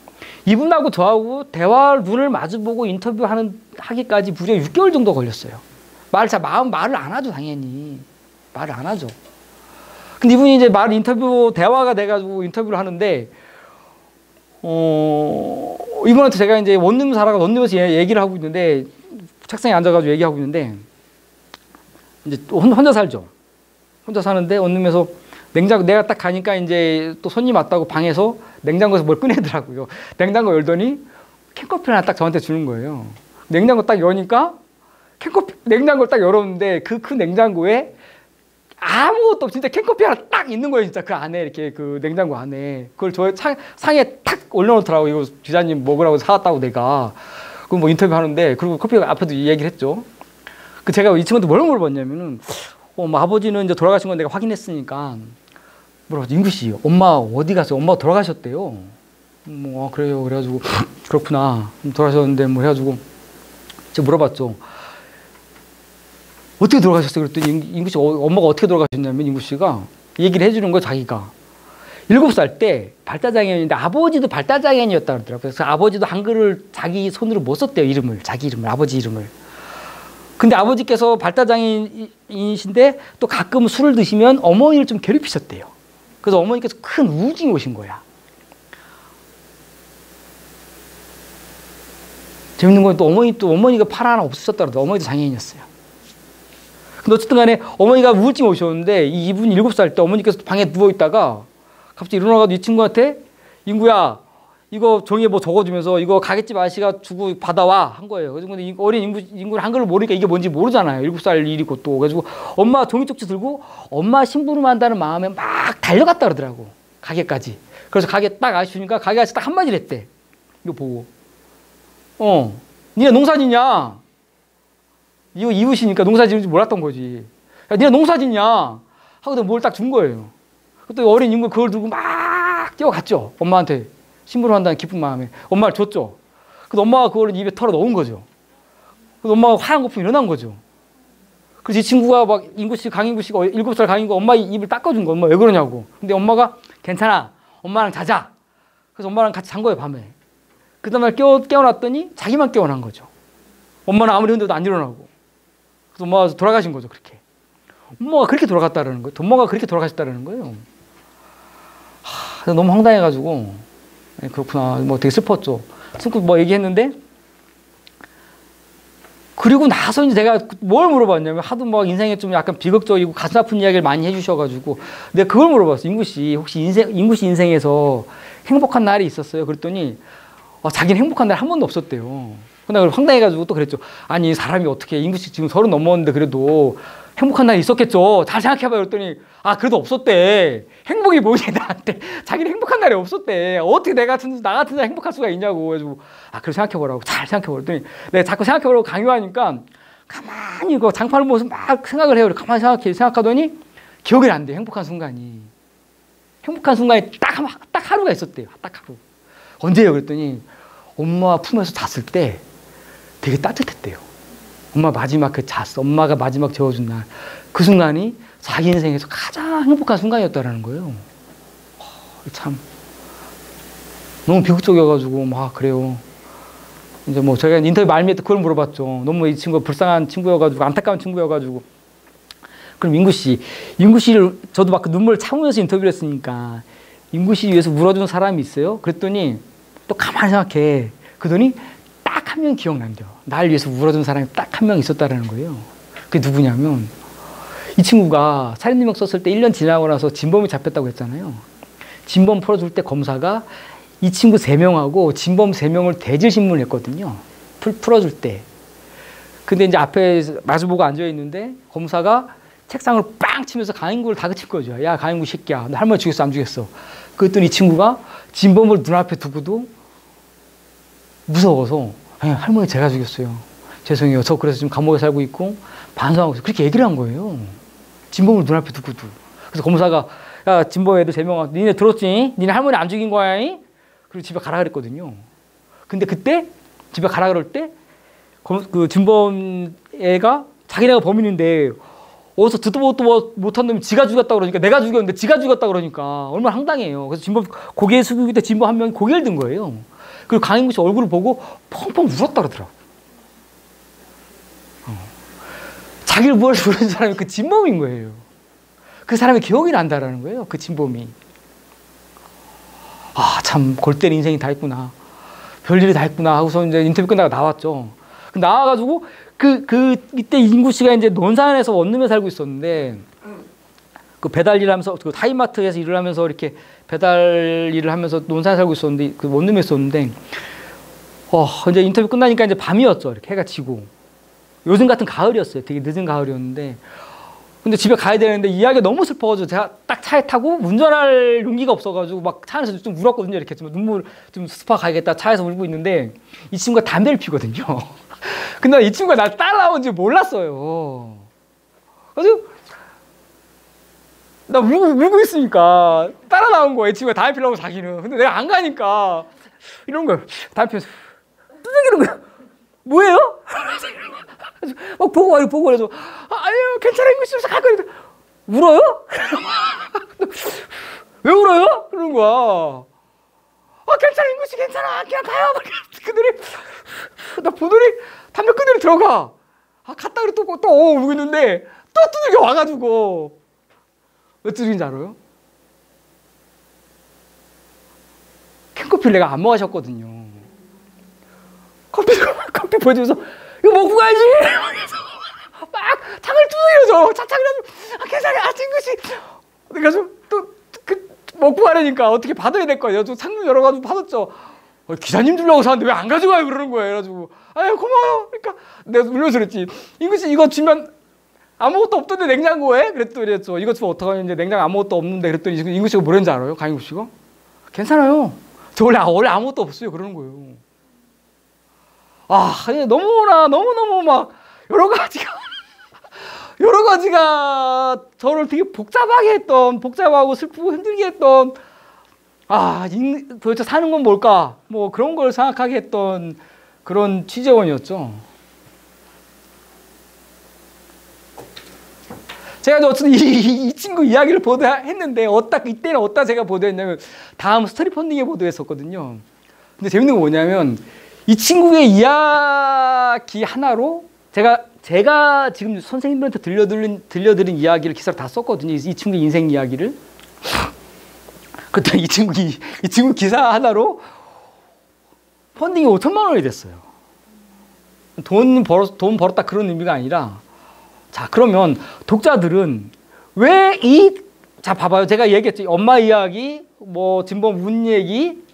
이분하고 저하고 눈을 마주보고 하기까지 무려 6개월 정도 걸렸어요. 말을 안 하죠, 당연히. 말을 안 하죠. 근데 이분이 이제 대화가 돼가지고 인터뷰를 하는데, 이분한테 제가 이제 원룸에서 얘기를 하고 있는데, 책상에 앉아가지고 얘기하고 있는데, 이제 또 혼자 살죠. 혼자 사는데, 원룸에서 내가 딱 가니까 이제 또 손님 왔다고 방에서 냉장고에서 뭘 꺼내더라고요. 냉장고 열더니 캔커피를 하나 딱 저한테 주는 거예요. 냉장고 딱 여니까 냉장고를 딱 열었는데 그 큰 냉장고에 아무것도 없이 진짜 캔커피 하나 딱 있는 거예요. 진짜 그 안에 이렇게 그 냉장고 안에 그걸 저 상에 탁 올려놓더라고요. 이거 기자님 먹으라고 사왔다고 내가. 그 뭐 인터뷰 하는데 그리고 커피 앞에도 얘기를 했죠. 그 제가 이 친구한테 뭘 물어봤냐면은 뭐 아버지는 이제 돌아가신 건 내가 확인했으니까 물어봤죠. 인구 씨, 엄마 어디 갔어요? 엄마가 돌아가셨대요. 그래요. 그래가지고 그렇구나. 돌아가셨는데 뭐 해가지고 제가 물어봤죠. 어떻게 돌아가셨어요? 그랬더니 인구 씨 엄마가 어떻게 돌아가셨냐면 인구 씨가 얘기를 해주는 거예요. 자기가 7살 때 발달장애인인데 아버지도 발달장애인이었다 그러더라고요. 그래서 아버지도 한글을 자기 손으로 못 썼대요. 자기 이름을, 아버지 이름을. 근데 아버지께서 발달장애인이신데 또 가끔 술을 드시면 어머니를 좀 괴롭히셨대요. 그래서 어머니께서 큰 우울증이 오신 거야. 재밌는 건 또 어머니가 팔 하나 없으셨다 그러더라고요. 어머니도 장애인이었어요. 근데 어쨌든 간에 어머니가 우울증이 오셨는데 이분이 7살 때 어머니께서 방에 누워있다가 갑자기 일어나가지고 이 친구한테 인구야 이거 종이에 뭐 적어주면서 이거 가게집 아저씨가 주고 받아와 한 거예요. 그래서 근데 어린 인구는 한글을 모르니까 이게 뭔지 모르잖아요. 7살 일이고 또. 그래가지고 엄마 종이 쪽지 들고 엄마 심부름한다는 마음에 막 달려갔다 그러더라고. 가게까지. 그래서 가게 딱 아저씨 주니까 가게 아저씨 딱 한마디를 했대. 이거 보고. 니네 농사 짓냐? 이거 이웃이니까 농사 지는지 몰랐던 거지. 야, 니네 농사 짓냐? 하고 뭘 딱 준 거예요. 그때 어린 인구 그걸 들고 막 뛰어갔죠. 엄마한테. 심부름한다는 기쁜 마음에. 엄마를 줬죠. 그래서 엄마가 그걸 입에 털어 넣은 거죠. 그래서 엄마가 하얀 거품이 일어난 거죠. 그래서 이 친구가 막 강인구 씨가 7살 강인구 엄마 입을 닦아준 거예요. 엄마 왜 그러냐고. 근데 엄마가 괜찮아. 엄마랑 자자. 그래서 엄마랑 같이 잔 거예요, 밤에. 그 다음날 깨워놨더니 자기만 깨어난 거죠. 엄마는 아무리 흔들어도 안 일어나고. 그래서 엄마가 돌아가신 거죠, 그렇게. 엄마가 그렇게 돌아갔다라는 거예요. 엄마가 그렇게 돌아가셨다라는 거예요. 너무 황당해가지고. 네, 그렇구나. 뭐 되게 슬펐죠. 슬프고 뭐 얘기했는데, 그리고 나서 이제 내가 뭘 물어봤냐면, 하도 막 인생에 좀 약간 비극적이고 가슴 아픈 이야기를 많이 해주셔가지고, 내가 그걸 물어봤어. 인구 씨, 혹시 인구 씨 인생에서 행복한 날이 있었어요? 그랬더니, 자기는 행복한 날 한 번도 없었대요. 근데 황당해가지고 또 그랬죠. 아니, 사람이 어떻게, 인구 씨 지금 30 넘었는데 그래도 행복한 날이 있었겠죠. 잘 생각해봐요. 그랬더니, 그래도 없었대. 행복이 뭐지, 나한테. 자기는 행복한 날이 없었대. 어떻게 나 같은 사람 행복할 수가 있냐고. 그래가지고, 그래 생각해보라고. 잘 생각해보라고. 그랬더니, 내가 자꾸 생각해보라고 강요하니까, 가만히 그 장판을 보면서 막 생각을 해요. 가만히 생각하더니, 기억이 안 돼. 행복한 순간이. 행복한 순간이 딱 하루가 있었대요. 딱 하루. 언제예요? 그랬더니, 엄마 품에서 잤을 때 되게 따뜻했대요. 엄마가 마지막 재워준 날. 그 순간이 자기 인생에서 가장 행복한 순간이었다라는 거예요. 참. 너무 비극적이어가지고, 그래요. 이제 뭐, 제가 인터뷰 말미에 그걸 물어봤죠. 너무 이 친구가 불쌍한 친구여가지고, 안타까운 친구여가지고. 그럼 인구 씨를, 저도 막 눈물 참으면서 인터뷰를 했으니까, 인구 씨 위해서 울어준 사람이 있어요? 그랬더니, 또 가만히 생각해. 그러더니, 딱 한 명 기억난대요. 날 위해서 울어준 사람이 딱 한 명 있었다라는 거예요. 그게 누구냐면, 이 친구가 살인능력 썼을 때 1년 지나고 나서 진범이 잡혔다고 했잖아요. 진범 풀어줄 때 검사가 이 친구 3명하고 진범 3명을 대질신문을 했거든요. 풀어줄 때. 근데 이제 앞에 마주보고 앉아있는데 검사가 책상을 빵 치면서 강인구를 다그칠 거죠. 야, 강인구 새끼야. 너 할머니 죽였어, 안 죽였어? 그랬더니 이 친구가 진범을 눈앞에 두고도 무서워서 할머니 제가 죽였어요. 죄송해요. 저 그래서 지금 감옥에 살고 있고 반성하고 있어요. 그렇게 얘기를 한 거예요. 진범을 눈앞에 두고도. 그래서 검사가 야, 진범 애들 3명 니네 들었지? 니네 할머니 안 죽인 거야? 그리고 집에 가라 그랬거든요. 근데 그때 집에 가라 그럴 때 그 진범 애가 자기네가 범인인데 어디서 듣도 못한 놈이 지가 죽였다 그러니까 내가 죽였는데 지가 죽였다 그러니까 얼마나 황당해요. 그래서 진범 고개 숙이고 때 진범 한 명이 고개를 든 거예요. 그리고 강인구 씨 얼굴을 보고 펑펑 울었다 그러더라고. 자기를 무엇을 부르는 사람이 그 진범인 거예요. 그 사람의 기억이 난다라는 거예요. 그 진범이. 아, 참 골 때린 인생이 다 있구나. 별일이 다 있구나 하고서 이제 인터뷰 끝나고 나왔죠. 나와가지고 이때 인구 씨가 이제 논산에서 원룸에 살고 있었는데 그 배달 일을 하면서 그 타임마트에서 일을 하면서 이렇게 배달 일을 하면서 논산에 살고 있었는데 그 원룸에 있었는데 이제 인터뷰 끝나니까 이제 밤이었죠. 이렇게 해가 지고 요즘 같은 가을이었어요. 되게 늦은 가을이었는데 근데 집에 가야 되는데 이야기가 너무 슬퍼가지고 제가 딱 차에 타고 운전할 용기가 없어가지고 막 차 안에서 좀 울었거든요. 이렇게 좀 눈물 좀 스파 가야겠다 차에서 울고 있는데 이 친구가 담배를 피거든요. 근데 이 친구가 날 따라온지 몰랐어요. 그래서 나 울고 있으니까 따라 나온 거야. 이 친구가 담배 피려고 자기는. 근데 내가 안 가니까 이런 거야. 담배 피면서 뚜둥이는 거야. 뭐예요? 막 보고 그래서 아유 괜찮아 이거 있으면서 갈 거니까 울어요? 왜 울어요? 그러는 거야. 괜찮아 인구씨 괜찮아 그냥 가요. 그들이 나 보더니 담배 끄더니 들어가. 갔다 그래 또 울고 있는데 또 두들겨 와가지고 왜 두들긴지 알아요? 캔커피를 내가 안 마셨거든요. 커피 보여주면서 이거 먹고 가야지. 막 창을 두드려줘. 차창이라도 괜찮아 진구씨. 그래서 또 먹고 가려니까 어떻게 받아야 될 거예요. 저 창문 열어가지고 받았죠. 기사님 주려고 사는데 왜 안 가져가요? 그러는 거예요. 그래가지고 아유 고마워요. 그러니까 내가 울면서 그랬지. 인구씨 이거 주면 아무것도 없던데 냉장고에? 그랬죠. 이거 주면 어떡하냐. 이제 냉장고 아무것도 없는데 그랬더니 인구씨가 뭐랬는지 알아요? 강인구씨가? 괜찮아요. 저 원래 아무것도 없어요. 그러는 거예요. 너무 막 여러 가지가 저를 되게 복잡하고 슬프고 힘들게 했던 도대체 사는 건 뭘까? 뭐 그런 걸 생각하게 했던 그런 취재원이었죠. 제가 어쨌든 이 친구 이야기를 보도했는데 이때는 어디다 제가 보도했냐면 다음 스토리 펀딩에 보도했었거든요. 근데 재밌는 건 뭐냐면 이 친구의 이야기 하나로 제가 지금 선생님들한테 들려드린 이야기를 기사로 다 썼거든요. 이 친구의 인생 이야기를. 그때 이 친구 기사 하나로 펀딩이 5천만 원이 됐어요. 돈 벌었다 그런 의미가 아니라 자 그러면 독자들은 자 봐봐요. 제가 얘기했죠. 엄마 이야기, 뭐 진범 운 얘기,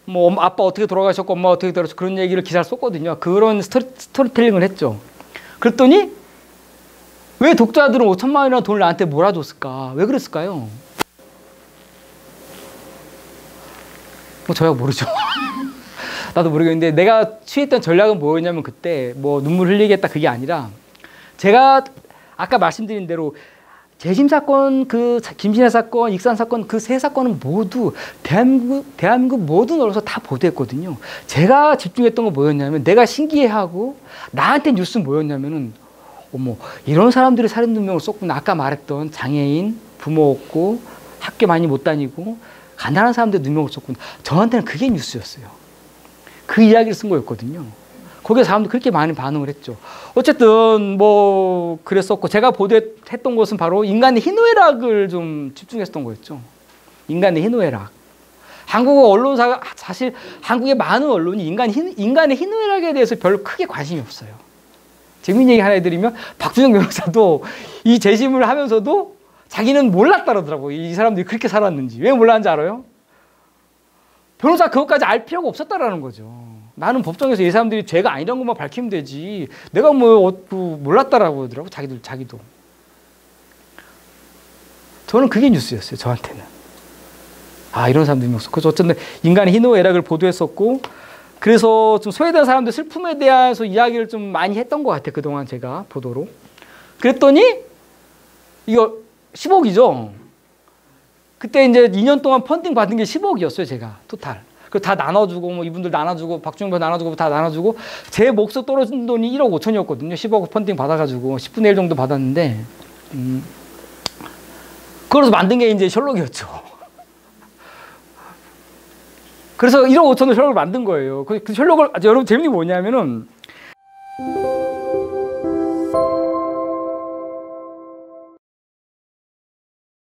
뭐 아빠 어떻게 돌아가셨고 엄마 어떻게 돌아가셨고 그런 얘기를 기사를 썼거든요. 그런 스토리텔링을 했죠. 그랬더니 왜 독자들은 5천만 원이라는 돈을 나한테 몰아줬을까? 왜 그랬을까요? 저야 모르죠. 나도 모르겠는데 내가 취했던 전략은 뭐였냐면 그때 뭐 눈물 흘리겠다 그게 아니라 제가 아까 말씀드린 대로 재심 사건, 그 김신혜 사건, 익산 사건 그 세 사건은 모두 대한민국 모든 언론에서 다 보도했거든요. 제가 집중했던 건 뭐였냐면 내가 신기해하고 나한테 뉴스 뭐였냐면은 어머 이런 사람들이 살인 누명을 썼구나. 아까 말했던 장애인, 부모 없고 학교 많이 못 다니고 가난한 사람들 누명을 썼구나. 저한테는 그게 뉴스였어요. 그 이야기를 쓴 거였거든요. 거기에 사람들이 그렇게 많이 반응을 했죠. 어쨌든 뭐 그랬었고 제가 보도했던 것은 바로 인간의 희노애락을 좀 집중했던 거였죠. 인간의 희노애락. 한국 언론사가 사실 한국의 많은 언론이 인간의 희노애락에 대해서 별로 크게 관심이 없어요. 재밌는 얘기 하나 해드리면 박준영 변호사도 이 재심을 하면서도 자기는 몰랐다 그러더라고요. 이 사람들이 그렇게 살았는지. 왜 몰랐는지 알아요? 변호사 그것까지 알 필요가 없었다라는 거죠. 나는 법정에서 이 사람들이 죄가 아니란 것만 밝히면 되지. 내가 몰랐다라고 하더라고, 자기도. 저는 그게 뉴스였어요, 저한테는. 아, 이런 사람들이 없어. 그래서 어쨌든 인간의 희노애락을 애락을 보도했었고, 그래서 좀 소외된 사람들 슬픔에 대해서 이야기를 좀 많이 했던 것 같아요, 그동안 제가 보도로. 그랬더니, 이거 10억이죠? 그때 이제 2년 동안 펀딩 받은 게 10억이었어요, 제가, 토탈. 그리고 다 나눠주고, 뭐 이분들 나눠주고, 박준영 변호사 나눠주고, 다 나눠주고, 제 몫으로 떨어진 돈이 1억 5천이었거든요. 10억 펀딩 받아가지고, 10분의 1 정도 받았는데, 그래서 만든 게 이제 셜록이었죠. 그래서 1억 5천을 셜록을 만든 거예요. 그 셜록을, 여러분 재밌는 게 뭐냐면은,